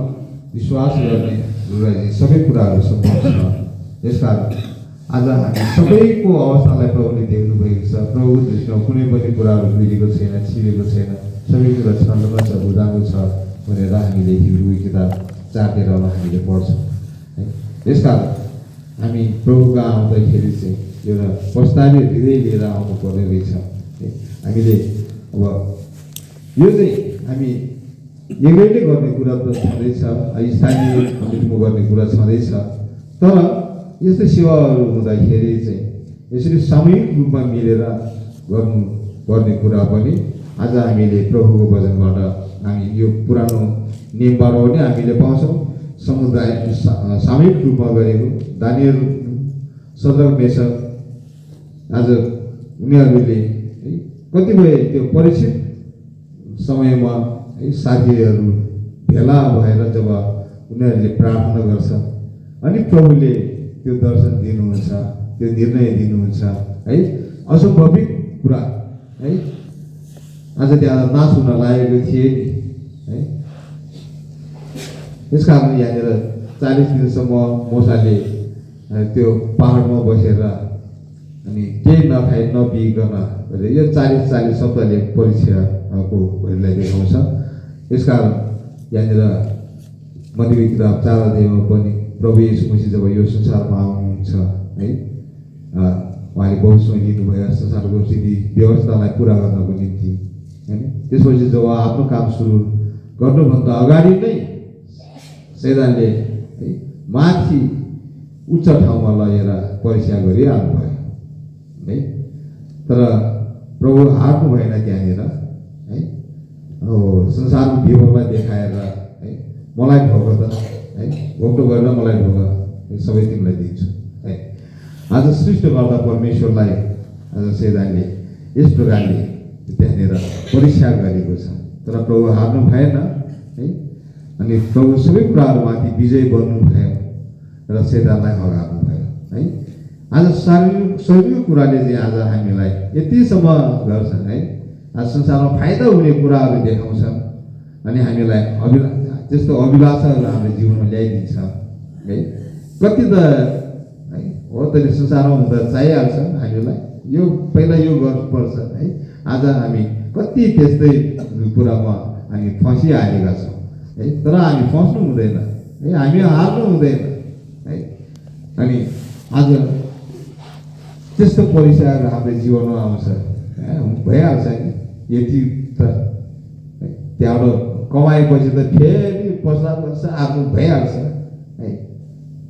Speaker 2: विश्वास गर्नेहरूलाई चाहिँ सबै कुराहरू सम्भव छ। त्यसकारण आज हामी सबैको अवस्थालाई प्रभुले देख्नु भएको छ। प्रभुको दृष्टिमा कुनै पनि कुराहरू मिलेको छैन, छिरेको छैन, सबै कुरा छलमा छ, उदाएको छ भनेर हामीले हिब्रू किताब 4:13 हामीले पढ्छौँ है। त्यसकारण हामी प्रभुका आउँदाखेरि चाहिँ एउटा प्रस्तावी हृदय लिएर आउनु पर्ने रहेछ है। हामीले अब यो चाहिँ हामी एक्लैले गर्ने कुरा त छँदैछ, स्थानीय कमिटीमा गर्ने कुरा छँदैछ, तर यस्तै सेवाहरू हुँदाखेरि चाहिँ यसरी सामूहिक रूपमा मिलेर गर्नु पर्ने कुरा पनि आज हामीले प्रभुको वचनबाट हामी यो पुरानो नियमबाट पनि हामीले पाउँछौँ। समुदाय सामूहिक रूपमा गरेको दानियल, सद्रक, मेशक आज उनीहरूले है कतिपय त्यो परीक्षित समयमा है साथीहरू भेला भएर जब उनीहरूले प्रार्थना गर्छ अनि प्रभुले त्यो दर्शन दिनुहुन्छ, त्यो निर्णय दिनुहुन्छ है। असम्भविक कुरा है। आज त्यहाँ नाच हुन लागेको थिए नि है। त्यसकारण यहाँनिर 40 दिनसम्म मोसाले त्यो पहाडमा बसेर अनि केही नखाइ नपिइकन यो 40 शब्दले परीक्षाको भरिलाई देखाउँछ। यसकारण यहाँनिर मत्ती किताब 4:2 पनि प्रभु येशू मसीह जब यो संसारमा आउनुहुन्छ है, उहाँले बहुत समय लिनुभयो संसारको स्थिति व्यवस्थालाई पुरा गर्नको निम्ति होइन। त्यसपछि जब आफ्नो काम सुरु गर्नुभन्दा अगाडि नै शैतानले है माथि उच्च ठाउँमा लगेर परीक्षा गरिहाल्नुभयो है। तर प्रभु हार्नु भएन त्यहाँनिर है। संसारको विभवलाई देखाएर है मलाई ढोग त है, भोग्नु गरेर मलाई ढोग सबै तिमीलाई दिन्छु है। आज सृष्टिकर्ता परमेश्वरलाई आज शैतानले यस प्रकारले त्यहाँनिर परीक्षा गरेको छ, तर प्रभु हार्नु भएन है। अनि प्रभु सबै कुराहरूमाथि विजय बन्नु भयो र शैतानलाई हराउनु भयो है। आज शारीरिक कुराले चाहिँ आज हामीलाई यतिसम्म गर्छन् है। आज संसारमा फाइदा हुने कुराहरू देखाउँछन् अनि हामीलाई त्यस्तो अभिलाषाहरू हाम्रो जीवनमा ल्याइदिन्छ है। कति त है हो त संसारमा हुँदा चाहिहाल्छ हामीलाई, यो पहिला यो गर्नुपर्छ है। आज हामी कति त्यस्तै कुरामा हामी फँसिहालेका छौँ है। तर हामी फस्नु हुँदैन है, हामी हार्नु हुँदैन है। अनि आज त्यस्तो परीक्षाहरू हाम्रो जीवनमा आउँछ भइहाल्छ नि। यति त त्यहाँबाट कमाएपछि त फेरि पश्चात गर्छ, आफ्नो भइहाल्छ है।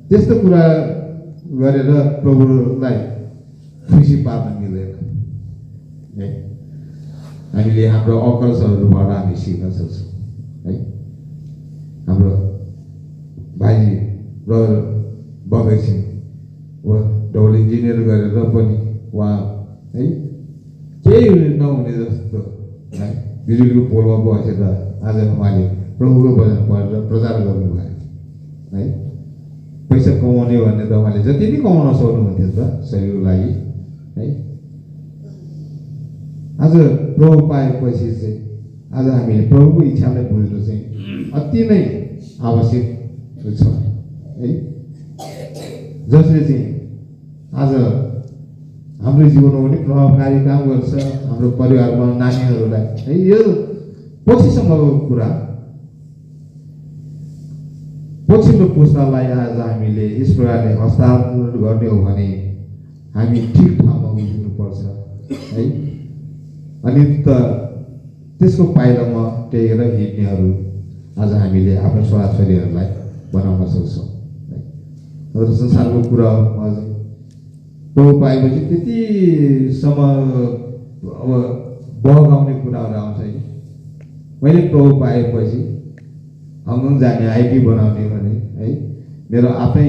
Speaker 2: त्यस्तो कुरा गरेर प्रभुलाई खुसी पार्न मिल्दैन है। हामीले हाम्रो अकल्सहरूबाट हामी सिक्न सक्छौँ है। हाम्रो भाइजी ब्रदर बगै सिंह डबल इन्जिनियर गरेर पनि उहाँ है केही नहुने जस्तो है बिजुलीको पोलमा बसेर आज उहाँले प्रभुको वचन पढेर प्रचार गर्नुभयो है। पैसा कमाउने भन्ने त उहाँले जति नै कमाउन सक्नुहुन्थ्यो त शरीरको लागि है। आज प्रभु पाएपछि चाहिँ आज हामीले प्रभुको इच्छालाई बुझ्नु चाहिँ अति नै आवश्यक छ है। जसले चाहिँ आज हाम्रो जीवनमा पनि प्रभावकारी काम गर्छ, हाम्रो परिवारमा नानीहरूलाई है। यो पछिसम्मको कुरा, पछिल्लो पुस्तालाई आज हामीले यस प्रकारले हस्तान्तरण गर्ने हो भने हामी ठिक ठाउँमा उभिनुपर्छ है। अनि त त्यसको पाइलामा टेकेर हिँड्नेहरू आज हामीले आफ्नो छोराछोरीहरूलाई बनाउन सक्छौँ है। तर संसारको कुरामा प्रभु पाएपछि त्यतिसम्म अब बहकाउने कुराहरू आउँछ नि। मैले प्रभु पाएपछि हङकङ जाने आइडी बनाउने भने है मेरो आफ्नै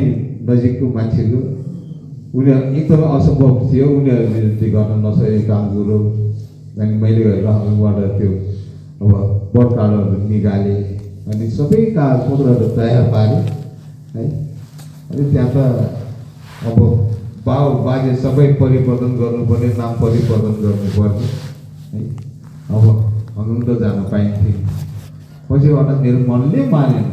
Speaker 2: नजिकको मान्छेको उनीहरू एकदमै असम्भव थियो, उनीहरूले त्यो गर्न नसकेको काम कुरो। अनि मैले गएर उहाँबाट त्यो अब बर्ड कार्डहरू निकालेँ, अनि सबै कागजपत्रहरू तयार पारेँ है। अनि त्यहाँ त अब बाउ बाजे सबै परिवर्तन गर्नुपर्ने, नाम परिवर्तन गर्नुपर्ने है। अब हुनु त जान पाइन्थ्यो, पछिबाट मेरो मनले मानेन।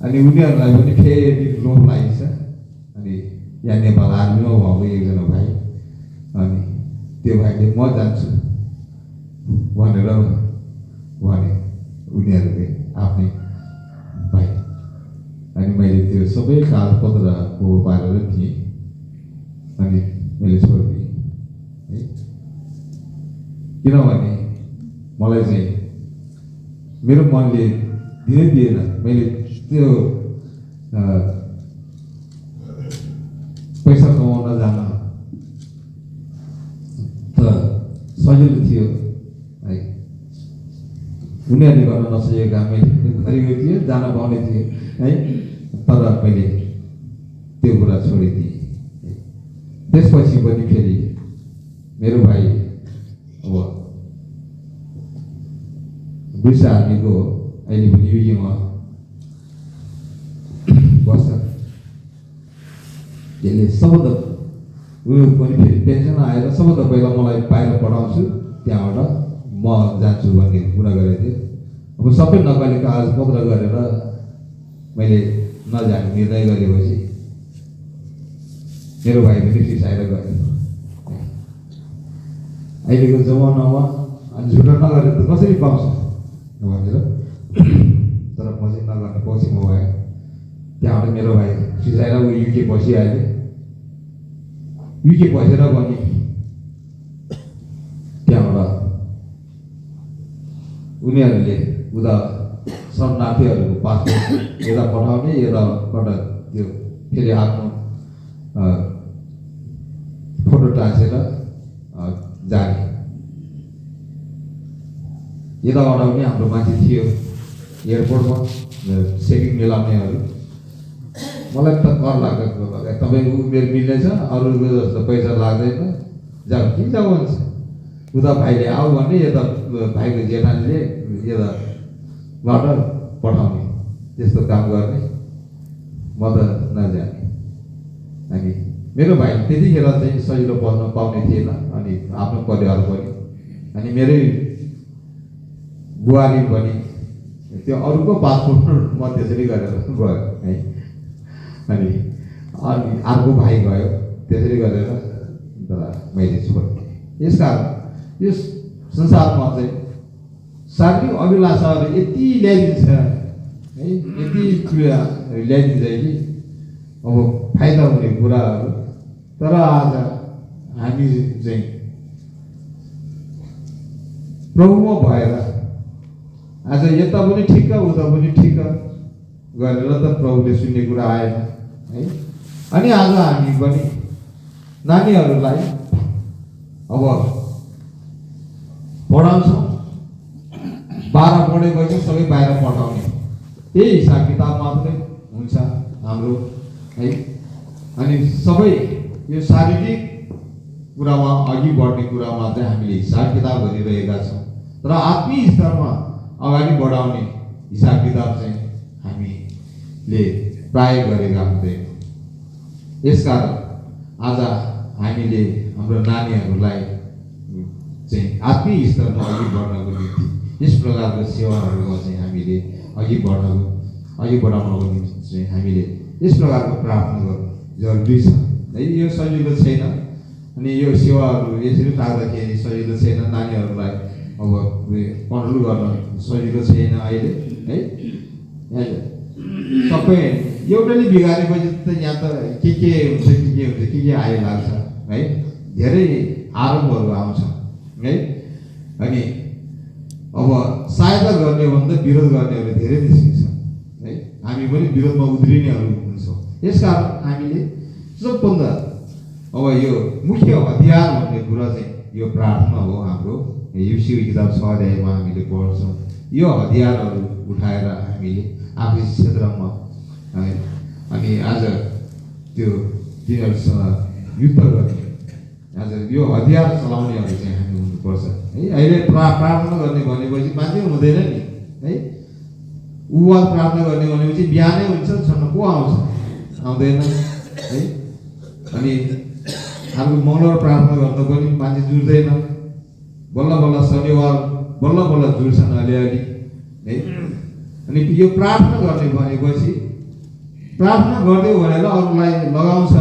Speaker 2: अनि उनीहरूलाई पनि फेरि लोभ लागेछ। अनि यहाँ नेपाल आर्मीमा भएको एकजना भाइ, अनि त्यो भाइले म जान्छु भनेर भने, उनीहरूले आफ्नै भाइ। अनि मैले त्यो सबै कागजपत्रको पारेर थिएँ, अनि मैले छोडिदिएँ है। किनभने मलाई चाहिँ मेरो मनले दिनै दिएन। मैले त्यो पैसा कमाउन जान त सजिलो थियो है, उनीहरूले गर्न नसकेको काम मैले गरेको थिएँ, जान पाउने थिएँ है। तर मैले त्यो कुरा छोडिदिएँ। त्यसपछि पनि फेरि मेरो भाइ अब ब्रिटिस आर्मीको अहिले पनि युकेमा बस्छ। त्यसले सबभन्दा उयो पनि फेरि पेन्सन आएर सबभन्दा पहिला मलाई बाहिर पठाउँछु, त्यहाँबाट म जान्छु भन्ने कुरा गरेको थिएँ। अब सबै नक्कली कागजपत्र गरेर मैले नजाने निर्णय गरेपछि मेरो भाइ पनि रिसाएर गयो। अहिलेको जमानामा अनि झुटो नगरेर त कसरी पाउँछ भनेर, तर म चाहिँ नगर्ने पछिमा भयो। त्यहाँबाट मेरो भाइ रिसाएर ऊ युके बसिहाल्यो। युके बसेर पनि त्यहाँबाट उनीहरूले उता शरणार्थीहरूको पासपोर्ट यता पठाउने, यताबाट त्यो फेरि आफ्नो फोटो टाँसेर जाने। यताबाट पनि हाम्रो मान्छे थियो एयरपोर्टमा चेकिङ मिलाउनेहरू। मलाई त कर लागेको, तपाईँको उमेर मिल्नेछ, अरूको जस्तो पैसा लाग्दैन, जाऊ कि जाऊ भन्छ। उता भाइले आऊ भने यता भाइको जेठानीले यताबाट पठाउने, त्यस्तो काम गर्ने। म त नजाने। अनि मेरो भाइ त्यतिखेर चाहिँ सजिलो पढ्न पाउने थिएन, अनि आफ्नो परिवार पनि। अनि मेरै बुहारी पनि त्यो अरूको पासपोर्ट म त्यसरी गरेर गयो है। अनि अर्को भाइ गयो, त्यसरी गरेर तर मैले छोडेँ। यसकारण यस संसारमा चाहिँ शारीरिक अभिलाषाहरू यति ल्याइदिन्छ है, यति ल्याइदिन्छ कि अब फाइदा हुने कुराहरू। तर आज हामी चाहिँ प्रभुमा भएर आज यता पनि ठिक उता पनि ठिक गरेर त प्रभुले सुन्ने कुरा आएन है। अनि आज हामी पनि नानीहरूलाई अब पढाउँछौँ, 12 पढेपछि सबै बाहिर पठाउने, त्यही हिसाब किताब मात्रै हुन्छ हाम्रो है। अनि सबै यो शारीरिक कुरामा अघि बढ्ने कुरामा चाहिँ हामीले हिसाब किताब गरिरहेका छौँ, तर आत्मीय स्तरमा अगाडि बढाउने हिसाब किताब चाहिँ हामीले प्राय गरेका हुँदैन। यसकारण आज हामीले हाम्रो नानीहरूलाई चाहिँ आत्मीय स्तरमा अघि बढ्नको निम्ति यस प्रकारको सेवाहरूमा चाहिँ हामीले अघि बढाउनको निम्ति चाहिँ हामीले यस प्रकारको प्रार्थना गर्नु जरुरी छ है। यो सजिलो छैन, अनि यो सेवाहरू यसरी राख्दाखेरि सजिलो छैन। नानीहरूलाई अब कन्ट्रोल गर्न सजिलो छैन अहिले है। सबै एउटाले बिगारेपछि त यहाँ त के हुन्छ के आइलाग्छ है। धेरै आरोपहरू आउँछ है। अनि अब सहायता गर्ने भन्दा विरोध गर्नेहरू धेरै निस्किन्छ है। हामी पनि विरोधमा उत्रिनेहरू हुन्छौँ। यसकारण हामीले सबभन्दा अब यो मुख्य हतियार भन्ने कुरा चाहिँ यो प्रार्थना हो हाम्रो। युसी किताब 6 अध्यायमा हामीले पढ्छौँ। यो हतियारहरू उठाएर हामीले आफ्नो क्षेत्रमा अनि आज त्यो तिनीहरूसँग युद्ध गर्ने हजुर यो हतियार चलाउनेहरू चाहिँ हामी हुनुपर्छ है। अहिले प्रार्थना गर्ने भनेपछि मान्छे हुँदैन नि है। उवाल प्रार्थना गर्ने भनेपछि बिहानै हुन्छ छन् को आउँछ आउँदैन है। अनि हाम्रो मङ्गलबार प्रार्थना गर्दा पनि मान्छे जुट्दैन, बल्ल बल्ल शनिबार बल्ल बल्ल जुट्छन् अलिअलि है। अनि यो प्रार्थना गर्ने भनेपछि प्रार्थना गर्दै भनेर अरूलाई लगाउँछ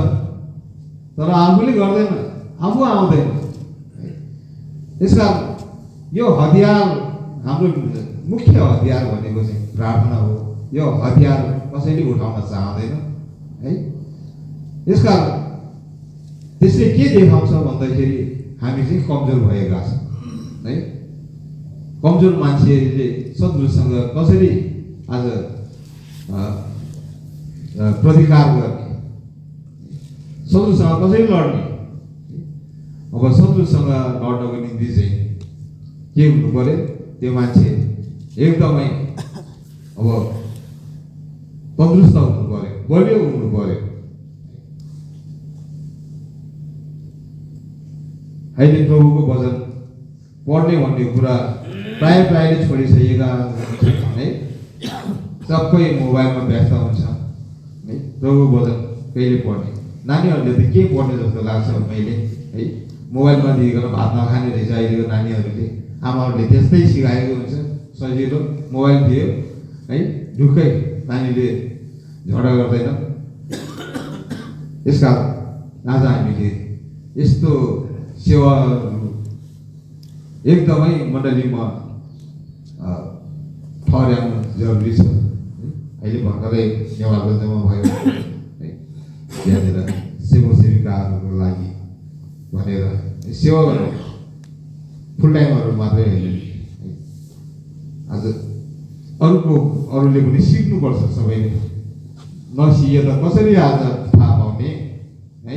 Speaker 2: तर आफूले गर्दैन, आफू आउँदैन। यसकारण यो हतियार हाम्रो मुख्य हतियार भनेको चाहिँ प्रार्थना हो। यो हतियार कसैले उठाउन चाहँदैन है। यसकारण त्यसले के देखाउँछ भन्दाखेरि हामी चाहिँ कमजोर भएका छौँ है। कमजोर मान्छेले शत्रुसँग कसरी आज प्रतिकार गर्ने, शत्रुसँग कसरी लड्ने। अब शत्रुसँग लड्नको निम्ति चाहिँ के हुनु पर्यो, त्यो मान्छे एकदमै अब तन्दुरुस्त हुनु पर्यो, बलियो हुनु पर्यो। अहिले प्रभुको वचन पढ्ने भन्ने कुरा प्रायले छोडिसकेका है। सबै मोबाइलमा व्यस्त हुन्छ है। प्रभुको वचन कहिले पढ्ने, नानीहरूले त के पढ्ने जस्तो लाग्छ मैले है। मोबाइलमा दिइकन भात नखाने रहेछ अहिलेको नानीहरूले। आमाहरूले त्यस्तै सिकाएको हुन्छ, सजिलो मोबाइल दियो है, ढुक्कै नानीले झगडा गर्दैन। यसकारण आज हामीले यस्तो सेवाहरू एकदमै मण्डलीमा ठहर्याउनु जरुरी छ। अहिले भर्खरै नेवारगञ्जमा भयो है, त्यहाँनिर सेवा सेविकाहरूको लागि भनेर सेवा गर्नु फुल टाइमहरू मात्रै होइन। आज अरूले पनि सिक्नुपर्छ सबैले। नसिके त कसरी आज थाहा पाउने है,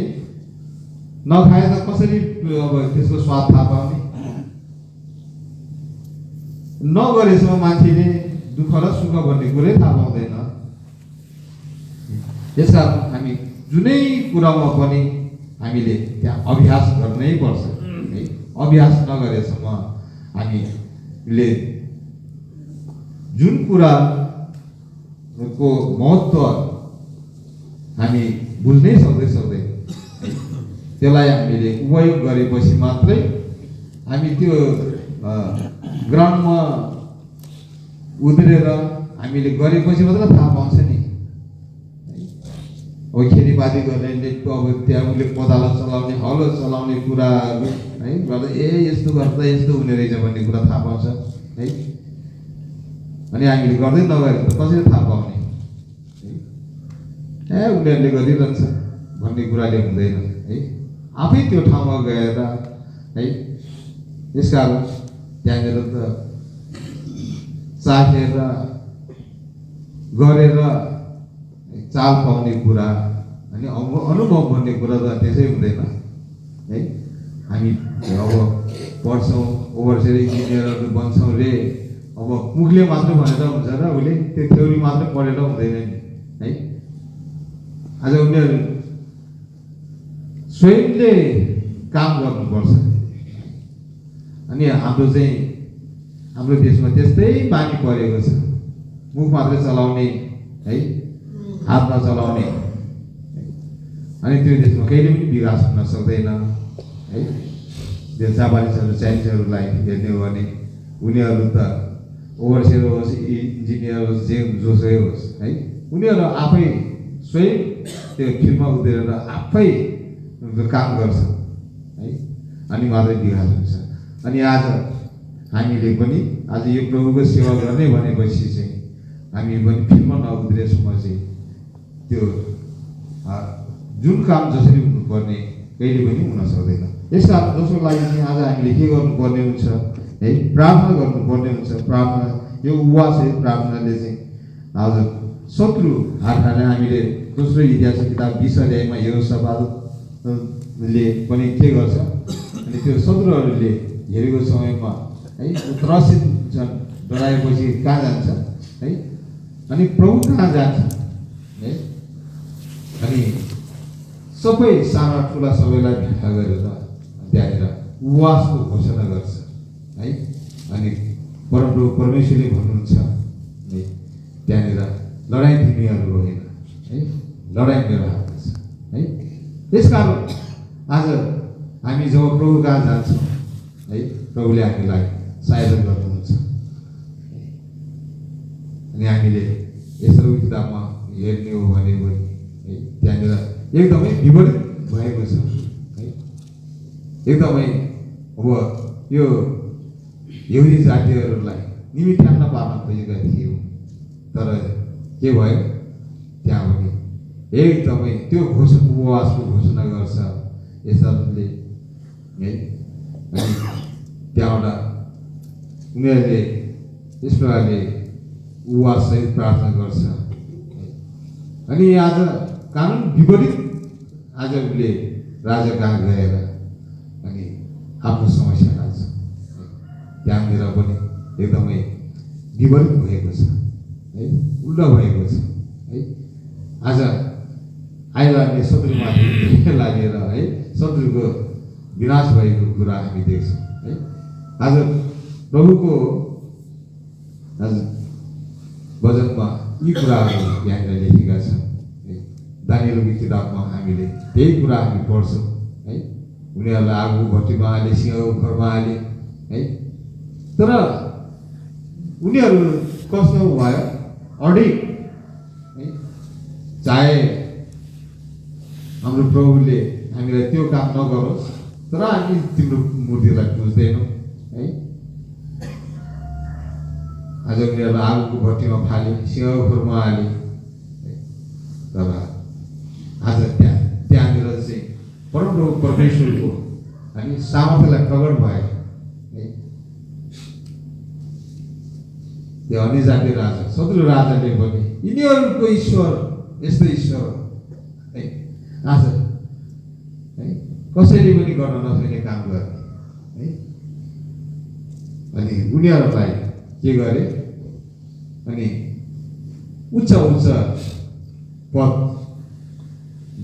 Speaker 2: नखाए त कसरी अब त्यसको स्वाद थाहा पाउने। नगरेसम्म मान्छेले दुःख र सुख भन्ने कुरै थाहा पाउँदैन। यसकारण हामी जुनै कुरामा पनि हामीले त्यहाँ अभ्यास गर्नै पर्छ है। अभ्यास नगरेसम्म हामीले जुन कुराको महत्त्व हामी बुझ्नै सक्दैन त्यसलाई हामीले उपयोग गरेपछि मात्रै हामी त्यो ग्राउन्डमा उत्रेर हामीले गरेपछि मात्र थाहा पाउँछ नि। अब खेतीपाती गर्नेले अब त्यहाँ उसले कोदालो चलाउने, हलो चलाउने कुराहरू है गर्दा यस्तो गर्दा यस्तो हुने रहेछ भन्ने कुरा थाहा पाउँछ है। अनि हामीले गर्दै नगरेको त कसरी थाहा पाउने है। उनीहरूले गरिरहन्छ भन्ने कुराले हुँदैन है। आफै त्यो ठाउँमा गएर है, यसकारण त्यहाँनिर त चाखेर गरेर चाल पाउने कुरा अनि अनुभव भन्ने कुरा त त्यसै हुँदैन है। हामी अब पढ्छौँ, ओभरसियर इन्जिनियरहरू बन्छौँ रे, अब मुखले मात्र भनेर हुन्छ र उसले त्यो थ्योरी मात्र पढेर हुँदैन नि है। आज उनीहरू स्वयंले काम गर्नुपर्छ। अनि हाम्रो देशमा त्यस्तै बानी परेको छ, मुख मात्रै चलाउने है, हात नचलाउने। अनि त्यो देशमा कहिले पनि विकास हुन सक्दैन है। त्यो जापानिजहरू चाइनिजहरूलाई हेर्ने हो भने उनीहरू त ओभरसियर होस्, इन्जिनियर होस्, जोसै होस् है, उनीहरू आफै स्वयं त्यो फिल्डमा उत्रेर आफै काम गर्छ है। अनि मात्रै विकास हुन्छ। अनि आज हामीले पनि आज यो प्रभुको सेवा गर्ने भनेपछि चाहिँ हामी पनि फिल्डमा नउत्रेसम्म चाहिँ त्यो जुन काम जसरी हुनुपर्ने कहिले पनि हुन सक्दैन। यसकारण दोस्रो लागि चाहिँ आज हामीले के गर्नुपर्ने हुन्छ है, प्रार्थना गर्नुपर्ने हुन्छ। प्रार्थना यो उपवास है, प्रार्थनाले चाहिँ आज शत्रु हातले हामीले दोस्रो इतिहास किताब 20 अध्यायमा यहोसापातले पनि के गर्छ, अनि त्यो शत्रुहरूले हेरेको समयमा है त्रसित छन्, डराएपछि कहाँ जान्छ है, अनि प्रभु कहाँ जान्छ है। अनि सबै साना ठुला सबैलाई भेट्टा गरेर त्यहाँनिर उपवासको घोषणा गर्छ है। अनि परमप्रभु परमेश्वरले भन्नुहुन्छ है त्यहाँनिर लडाइँ तिमीहरूको होइन है, लडाइँ मेरो हातमा छ है। त्यसकारण आज हामी जब प्रभु कहाँ जान्छौँ है, प्रभुले हामीलाई सहायता गर्नुहुन्छ। अनि हामीले यसरो किताबमा हेर्ने हो भने है त्यहाँनिर एकदमै विपरीत भएको छ है। एकदमै अब यो यहुदी जातिहरूलाई निमित्यान्न पार्न खोजेका थियौँ, तर के भयो त्यहाँ पनि एकदमै त्यो उपवासको घोषणा गर्छ यसले है। अनि त्यहाँबाट उनीहरूले यस प्रकारले उपवाससहित प्रार्थना गर्छ। अनि आज कानुन विपरीत आज उसले राजा कहाँ गएर अनि आफ्नो समस्या राख्छ, त्यहाँनिर पनि एकदमै विपरीत भएको छ है, उल्टा भएको छ है। आज आइलाग्ने शत्रुमाथि लागेर है शत्रुको विनाश भएको कुरा हामी देख्छौँ है। आज प्रभुको आज वचनमा यी कुराहरू यहाँनिर लेखेका छन् है। दानिएलको किताबमा हामीले त्यही कुरा हामी पढ्छौँ है। उनीहरूलाई आगो भट्टीमा हाले, सिंहको घरमा हाले है। तर उनीहरू कस्तो भयो अडिग है। चाहे हाम्रो प्रभुले हामीलाई त्यो काम नगरोस्, तर हामी तिम्रो मूर्तिलाई पुज्दैनौँ है। आज उनीहरूलाई आगोको भट्टीमा फाले, सिंहको खोरमा हाले है। तर आज त्यहाँनिर चाहिँ परमप्रभु परमेश्वरको हामी सामर्थ्यलाई प्रकट भयो है। त्यो अन्य जाति राजा शत्रु राजाले पनि यिनीहरूको ईश्वर यस्तो ईश्वर है आज है कसैले पनि गर्न नसक्ने काम गर्ने है। अनि उनीहरूलाई के गरे अनि उच्च उच्च पद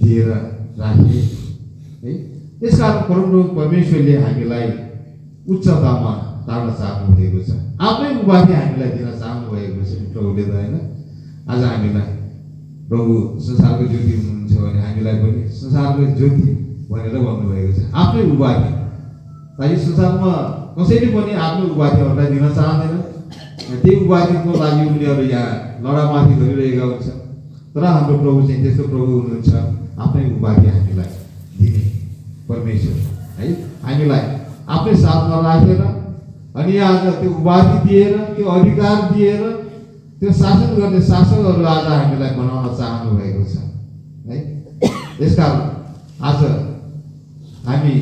Speaker 2: दिएर राखे है। यसकारण परमप्रभु परमेश्वरले हामीलाई उच्चतामा तार्न चाहनु भएको छ, आफ्नै उपाधि हामीलाई दिन चाहनु भएको छ प्रभुले त होइन। आज हामीलाई प्रभु संसारको ज्योति हुनुहुन्छ भने हामीलाई पनि संसारको ज्योति भनेर भन्नुभएको छ, आफ्नै उपाधि। ताकि संसारमा कसैले पनि आफ्नो उपाधिहरूलाई दिन चाहँदैन, त्यही उपाधिको लागि उनीहरू यहाँ लडामाथि गरिरहेका हुन्छ। तर हाम्रो प्रभु चाहिँ त्यस्तो प्रभु हुनुहुन्छ, आफ्नै उपाधि हामीलाई दिने परमेश्वर है। हामीलाई आफ्नै साथमा राखेर अनि आज त्यो उपाधि दिएर त्यो अधिकार दिएर त्यो शासन गर्ने शासकहरू आज हामीलाई बनाउन चाहनु भएको छ है। यसकारण आज हामी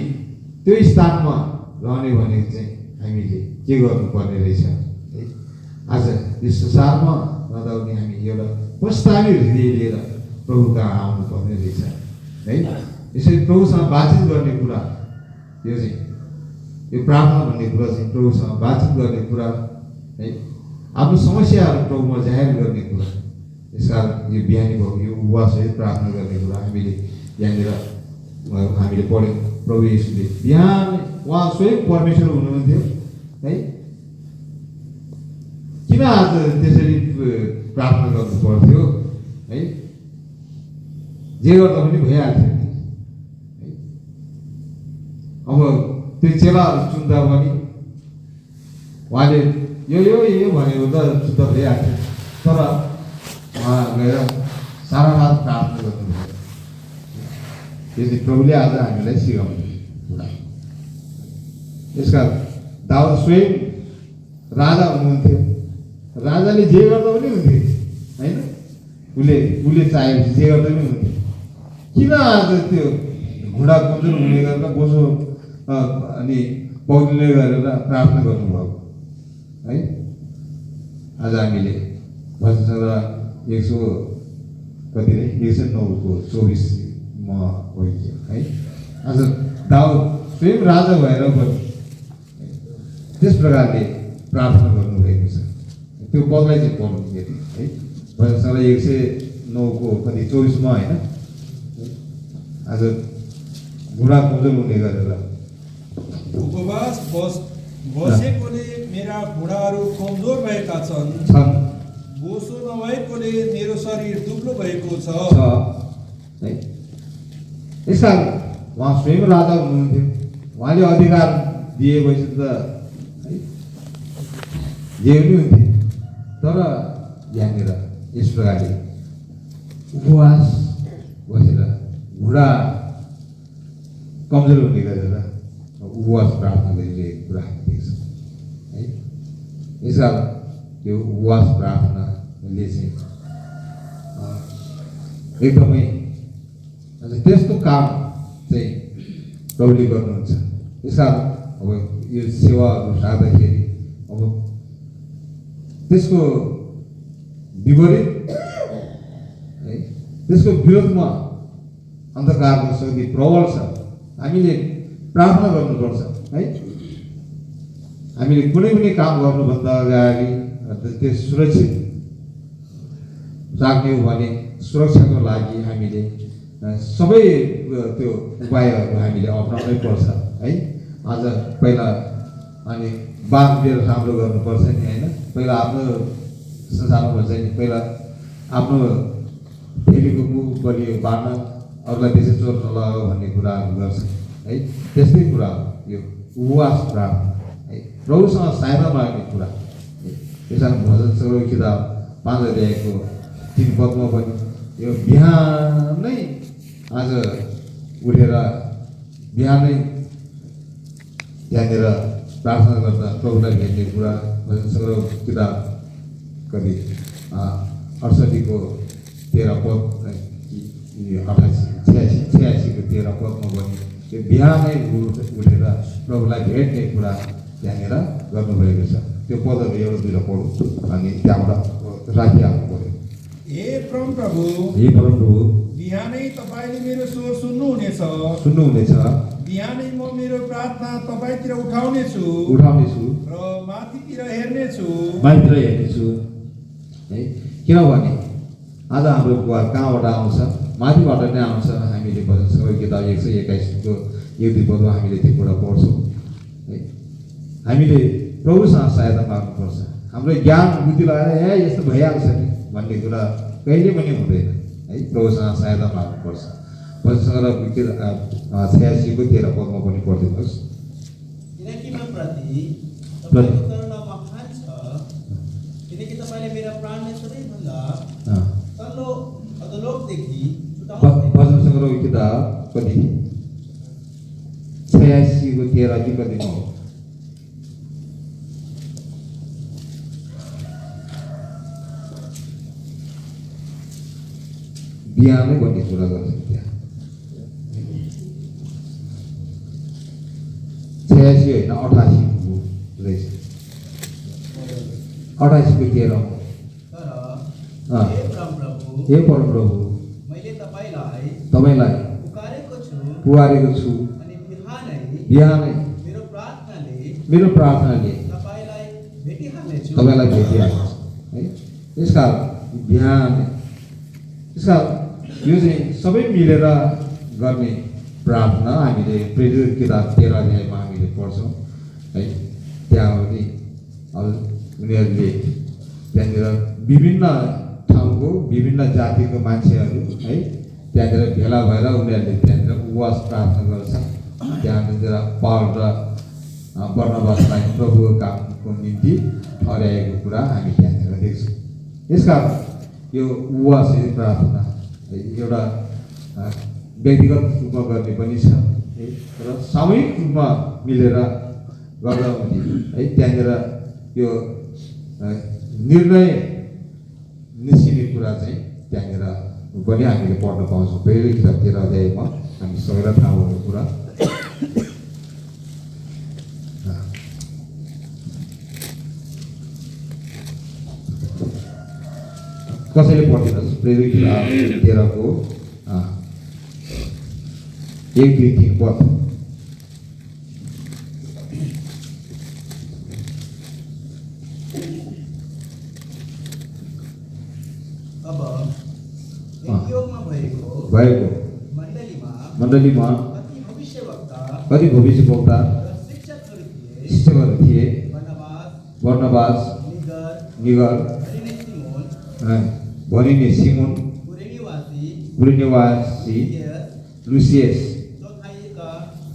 Speaker 2: त्यो स्थानमा रहने भनेको चाहिँ हामीले के गर्नुपर्ने रहेछ है। आज यस संसारमा रहँदा पनि हामी एउटा प्रस्तावी हृदय लिएर प्रभु कहाँ आउनुपर्ने रहेछ है। यसरी प्रभुसँग बातचित गर्ने कुरा यो चाहिँ यो प्रार्थना भन्ने कुरा चाहिँ प्रभुसँग बातचित गर्ने कुरा है। आफ्नो समस्याहरू प्रभुमा जाहेर गर्ने कुरा। यसकारण यो बिहानी भएको यो उपवाससहित प्रार्थना गर्ने कुरा हामीले यहाँनिर हामीले पढ्यौँ। प्रभु येशूले बिहान उहाँ स्वयं परमेश्वर हुनुहुन्थ्यो है। किन आज त्यसरी प्रार्थना गर्नु पर्थ्यो है, जे गर्दा पनि भइहाल्थ्यो नि है। अब त्यो चेलाहरू चुन्दा पनि उहाँले यो भनेको त चुन्दा भइहाल्थ्यो, तर उहाँ गएर सारा रात प्रार्थना गर्नुभयो। त्यो चाहिँ प्रभुले आज हामीलाई सिकाउनु कुरा। यसका दाउद स्वयं राजा हुनुहुन्थ्यो, राजाले जे गर्दा पनि हुन्थ्यो होइन, उसले चाहेपछि जे गर्दा पनि हुन्थ्यो। किन आज त्यो घुँडा कमजोर हुने गरेर बोसो अनि पौडीले गरेर प्रार्थना गर्नुभएको है। आज हामीले भजनसँग 109:24 होइन है। आज दाउद स्वयं राजा भएर पनि त्यस प्रकारले प्रार्थना गर्नुभएको छ। त्यो पदलाई चाहिँ पढ्नु फेरि है। भजनसँग 109:24 होइन। आज घुँडा कमजोर हुने गरेर
Speaker 3: उपवास बसेकोले मेरा घुँडाहरू कमजोर भएका छन्। बोसो नभएकोले मेरो शरीर दुब्लो भएको छ।
Speaker 2: है यसका उहाँ स्वयं राजा हुनुहुन्थ्यो, उहाँले अधिकार दिएपछि त है जे पनि हुन्थ्यो। तर यहाँनिर यस प्रकारले उपवास बसेर घुँडा कमजोर हुने गरेर उपवास प्रार्थना गरिरहेको कुरा हामी देख्छौँ है। यसका यो उपवास प्रार्थनाले चाहिँ एकदमै त्यस्तो काम चाहिँ प्रभुले गर्नुहुन्छ। यसका अब यो सेवाहरू सार्दाखेरि अब त्यसको विपरीत है, त्यसको विरोधमा अन्धकारको शक्ति प्रबल छ। हामीले प्रार्थना गर्नुपर्छ है। हामीले कुनै पनि काम गर्नुभन्दा अगाडि त्यो सुरक्षित राख्ने हो भने सुरक्षाको लागि हामीले सबै त्यो उपायहरू हामीले अपनाउनै पर्छ है। आज पहिला हामी बाँध लिएर राम्रो गर्नुपर्छ नि होइन। पहिला आफ्नो संसारमा भन्छ नि, पहिला आफ्नो फेरिको मुख बलियो बाँड्न, अरूलाई त्यसै चोर नलगाऊ भन्ने कुराहरू गर्छ है। त्यस्तै कुरा हो यो उपवास प्रार्थना है, प्रभुसँग सहायता माग्ने कुरा। त्यसकारण भजन सङ्ग्रह किताब 5 अध्यायको 3 पदमा पनि यो बिहानै आज उठेर बिहानै त्यहाँनिर प्रार्थना गर्दा प्रभुलाई भेट्ने कुरा भजन सङ्ग्रह किताब कति 68को 13 पद 86को 13 पदमा पनि त्यो बिहानै उठेर प्रभुलाई भेट्ने कुरा त्यहाँनिर गर्नुभएको छ। त्यो पदहरू एउटा दुईवटा पढौँ अनि त्यहाँबाट राखिहाल्नु पऱ्यो।
Speaker 3: हे परमप्रभु, बिहानै तपाईँले मेरो स्वर सुन्नुहुनेछ। बिहानै म मेरो प्रार्थना तपाईँतिर उठाउनेछु र माथितिर हेर्नेछु
Speaker 2: है। किनभने आज हाम्रो बुवा कहाँबाट आउँछ? माथिबाट नै आउँछ। हामीले भजन सङ्ग्रह किताब 121को 1-2 पदमा हामीले त्यो कुरा पढ्छौँ है। हामीले प्रभुसँग सहायता माग्नुपर्छ। हाम्रो ज्ञान बुद्धि लगाएर यस्तो भइहाल्छ नि भन्ने कुरा कहिले पनि हुँदैन है। प्रभुसँग सहायता माग्नुपर्छ। भजन सङ्ग्रह 86को 13 पदमा पनि पढिदिनुहोस्।
Speaker 5: किनकि म प्रति तपाईँको करुणा महान छ, किनकि तपाईँले मेरा प्राणलाई सबैभन्दा तल्लो अधोलोकदेखि छुटाउनु।
Speaker 2: भजन सङ्ग्रह किताब कति 86को 13 कि कतिमा हो? बिहानै भन्ने कुरा गर्छ त्यहाँ 86 होइन 88 रहेछ। 88 को 13 हे परमप्रभु,
Speaker 5: मैले तपाईँलाई
Speaker 2: पुकारेको छु
Speaker 5: अनि
Speaker 2: बिहानै मेरो प्रार्थनाले
Speaker 5: तपाईँलाई भेटिहाल्नेछु
Speaker 2: है। यसकारण बिहान यो चाहिँ सबै मिलेर गर्ने प्रार्थना हामीले प्रेरित किताब 13 अध्यायमा हामीले पढ्छौँ है। त्यहाँ पनि उनीहरूले त्यहाँनिर विभिन्न ठाउँको विभिन्न जातिको मान्छेहरू है त्यहाँनिर भेला भएर उनीहरूले त्यहाँनिर उपवास प्रार्थना गर्छ। त्यहाँनिर पावल र बर्नबासलाई प्रभुको कामको निम्ति ठहर्याएको कुरा हामी त्यहाँनिर देख्छौँ। यसकारण यो उपवास प्रार्थना एउटा व्यक्तिगत रूपमा गर्ने पनि छ है, र सामूहिक रूपमा मिलेर गर्दा पनि है त्यहाँनिर यो निर्णय निस्किने कुरा चाहिँ त्यहाँनिर पनि हामीले पढ्न पाउँछौँ। पहिलो किताब 13 अध्यायमा हामी सबैलाई थाहा भएको कुरा। कसैले पढिदिनुहोस् प्रेरित किताब 13 को 1-2-3 पद।
Speaker 5: अब एन्टियोखमा भएको
Speaker 2: मण्डलीमा मण्डलीमा
Speaker 5: कति भविष्यवक्ता
Speaker 2: कति भविष्यवक्ता
Speaker 5: र शिक्षकहरू थिए।
Speaker 2: शिक्षकहरू थिए।
Speaker 5: बर्नबास,
Speaker 2: बर्नबास,
Speaker 5: निगर,
Speaker 2: निगर,
Speaker 5: भरिने सिमोन,
Speaker 2: भरिने सिमोन,
Speaker 5: कुरेनीवासी,
Speaker 2: कुरेनीवासी,
Speaker 5: लुसियस,
Speaker 2: लुसियस,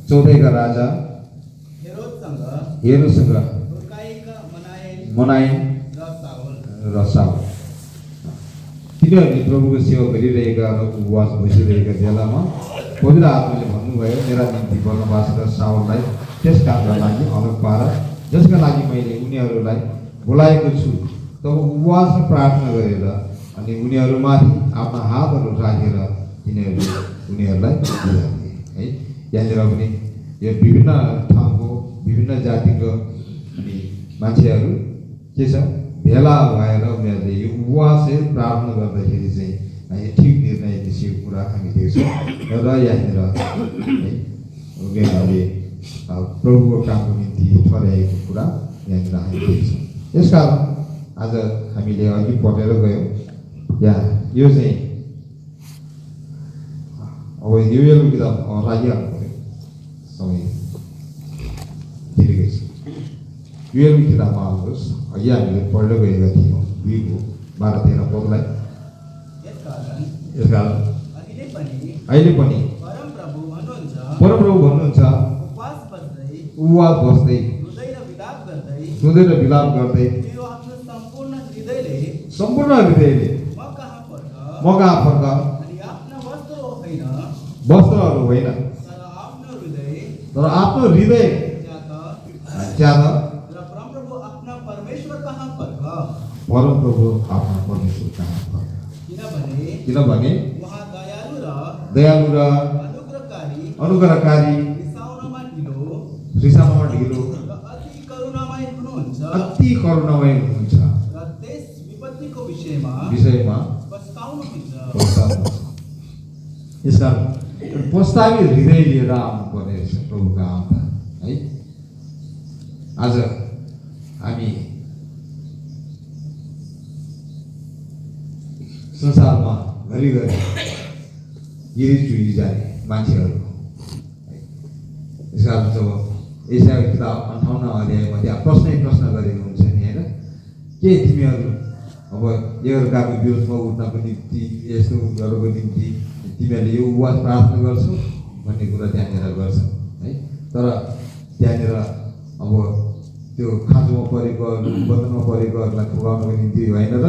Speaker 2: चौथाइका राजा
Speaker 5: हेरोदसँग,
Speaker 2: हेरोदसँग,
Speaker 5: हुर्काएका मनाएल
Speaker 2: मनाइन
Speaker 5: र साउल।
Speaker 2: र साउल। तिनीहरूले प्रभुको सेवा गरिरहेका र उपवास बसिरहेका बेलामा पवित्र आत्माले भन्नुभयो, मेरा निम्ति बर्नबास र साउललाई त्यस कामका लागि अलग पार, जसका लागि मैले उनीहरूलाई बोलाएको छु। तब उपवास र प्रार्थना गरेर अनि उनीहरूमाथि आफ्ना हातहरू राखेर उनीहरूलाई बुझाए है। यहाँनिर पनि यो विभिन्न ठाउँको विभिन्न जातिको अनि मान्छेहरू के छ भेला भएर उनीहरूले यो उपवास प्रार्थना गर्दाखेरि चाहिँ ठिक निर्णय निस्केको कुरा हामी देख्छौँ र यहाँनिर है उनीहरूले प्रभुको कामको निम्ति ठहराएको कुरा यहाँनिर हामी देख्छौँ। यसकारण आज हामीले अघि पढेर गयौँ यहाँ यो चाहिँ अब योवेलको किताब लागिहाल्नु पऱ्यो, समय तिरेकै छ। योवेलको किताबमा आउनुहोस्, अघि हामीले पढेर गएका थियौँ 2:12-13 पदलाई। यसकारण अहिले पनि परमप्रभु भन्नुहुन्छ, उपवास बस्दै रुँदै र विलाप गर्दै सम्पूर्ण हृदयले म कहाँ फर्क, वस्त्रहरू होइन तर आफ्नो हृदय ज्यादा परमप्रभु आफ्ना परमेश्वर कहाँ फर्क। किनभने दयालु र अनुग्रहकारी, रिसाउनमा ढिलो, अति करुणामय हुनुहुन्छ, विषयमा यसका प्रस्तावी हृदय लिएर आउनुपर्ने रहेछ प्रभुका आउँदा है। आज हामी संसारमा घरिघरि गिरी जाने मान्छेहरू, यस कारण जब एसायाको किताब 58 अध्यायमा त्यहाँ प्रश्न गरेको हुन्छ नि होइन, के तिमीहरू अब एकअर्काको विरोधमा उठ्नको निम्ति यस्तो गर्नको निम्ति तिमीहरूले यो उपवास प्रार्थना गर्छौ भन्ने कुरा त्यहाँनिर गर्छ है। तर त्यहाँनिर अब त्यो खाँचोमा परेको बन्दनमा परेकोहरूलाई पुगाउनको निम्ति होइन र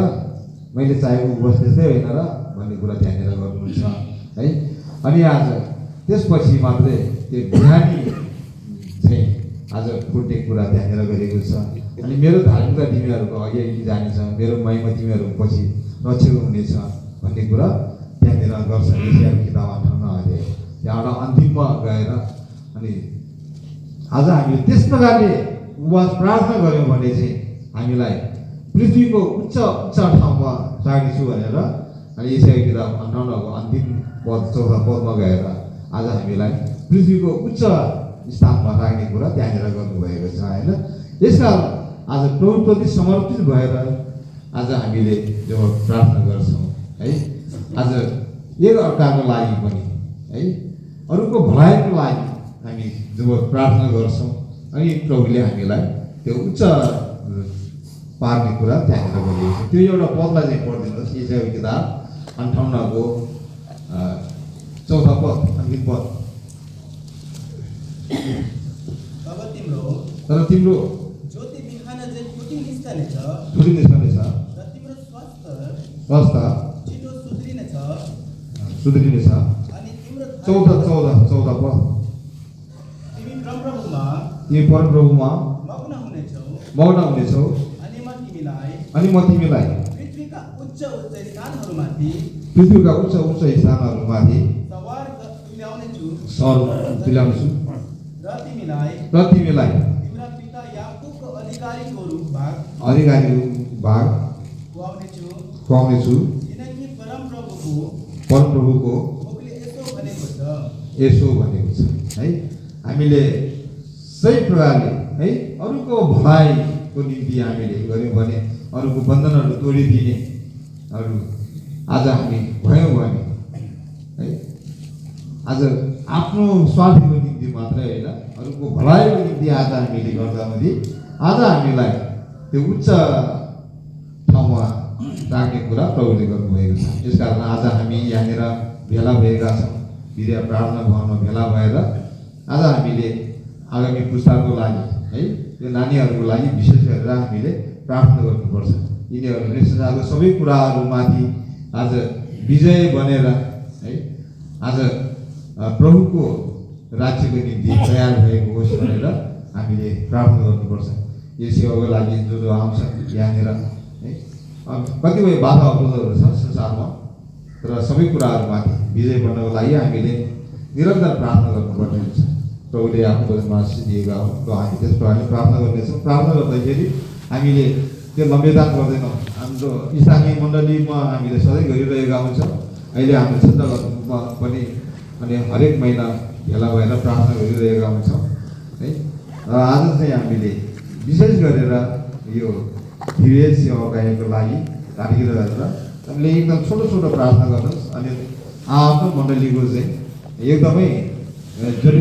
Speaker 2: मैले चाहेको उपवास त्यस्तै होइन र भन्ने कुरा त्यहाँनिर गर्नुहुन्छ है। अनि आज त्यसपछि मात्रै त्यो बिहानी चाहिँ आज फुट्ने कुरा त्यहाँनिर गरेको छ। अनि मेरो धार्मिकता तिमीहरूको अघि जानेछ, मेरो महिमा तिमीहरू पछि रक्षक हुनेछ भन्ने कुरा त्यहाँनिर गर्छ। एसायाको किताब 58 अध्याय त्यहाँबाट अन्तिममा गएर अनि आज हामीले त्यस प्रकारले उपवास प्रार्थना गऱ्यौँ भने चाहिँ हामीलाई पृथ्वीको उच्च ठाउँमा राख्नेछु भनेर अनि एसायाको किताब 58 को अन्तिम पद 4 पदमा गएर आज हामीलाई पृथ्वीको उच्च स्थानमा राख्ने कुरा त्यहाँनिर गर्नुभएको छ होइन। यसकारण आज प्रभुप्रति समर्पित भएर आज हामीले जब प्रार्थना गर्छौँ है, आज एक अर्काको लागि पनि है, अरूको भलाइको लागि हामी जब प्रार्थना गर्छौँ अनि प्रभुले हामीलाई त्यो उच्च पार्ने कुरा त्यहाँनिर गरिएको छ। त्यो एउटा पदलाई चाहिँ पढिदिनुहोस्, एसायाको किताब 58 को 4 पद अन्तिम पद। तर तिम्रो
Speaker 5: ज्योति बिहान चाहिँ फुटी निस्कनेछ र तिम्रो
Speaker 2: स्वास्थ्य
Speaker 5: छिटो सुध्रिनेछ अनि तिम्रो
Speaker 2: 14 पद। तिमी परमप्रभुमा
Speaker 5: मग्न
Speaker 2: हुनेछौ अनि म तिमीलाई
Speaker 5: पृथ्वीका उच्च स्थानहरूमाथि
Speaker 2: सवार तुल्याउनेछु
Speaker 5: र तिमीलाई तिम्रा पिता याकुबको अधिकारीको भाग
Speaker 2: खुवाउनेछु
Speaker 5: किनकि
Speaker 2: परमप्रभुको
Speaker 5: मुखले यसो
Speaker 2: भनेको छ है। हामीले सही प्रकारले है अरूको भलाइको निम्ति हामीले गऱ्यौँ भने, अरूको बन्धनहरू तोडिदिने अरू आज हामी भयौँ भने है, आज आफ्नो स्वार्थको निम्ति मात्रै होइन अरूको भलाइको निम्ति आज हामीले गर्दा हुँदै आज हामीलाई त्यो उच्च ठाउँमा राख्ने कुरा प्रभुले गर्नुभएको छ। यसकारण आज हामी यहाँनिर भेला भएका छौँ, विद्या प्रार्थना भवनमा भेला भएर आज हामीले आगामी पुस्ताको लागि है यो नानीहरूको लागि विशेष गरेर हामीले प्रार्थना गर्नुपर्छ। यिनीहरूले संसारको सबै कुराहरूमाथि आज विजय बनेर है आज प्रभुको राज्यको निम्ति तयार भएको होस् भनेर हामीले प्रार्थना गर्नुपर्छ। यो सेवाको लागि जो आउँछ यहाँनिर है कतिपय बाधा अवरोधहरू छ संसारमा, तर सबै कुराहरूमाथि विजय बन्नको लागि हामीले निरन्तर प्रार्थना गर्नुपर्ने हुन्छ। प्रभुले आफ्नो वचनमा आशीष दिएका हो र हामी त्यस प्रकारले प्रार्थना गर्नेछौँ। प्रार्थना गर्दाखेरि हामीले त्यो लम्बेदान गर्दैनौँ। हाम्रो स्थानीय मण्डलीमा हामीले सधैँ गरिरहेका हुन्छौँ। अहिले हाम्रो क्षेत्रमा पनि अनि हरेक महिना भेला भएर प्रार्थना गरिरहेका हुन्छौँ है। र आज चाहिँ हामीले विशेष गरेर यो विवेक सेवाको लागि कार्यक्रम गरेर हामीले एकदम छोटो प्रार्थना गर्नुहोस् अनि आफ्नो मण्डलीको चाहिँ एकदमै जरुरी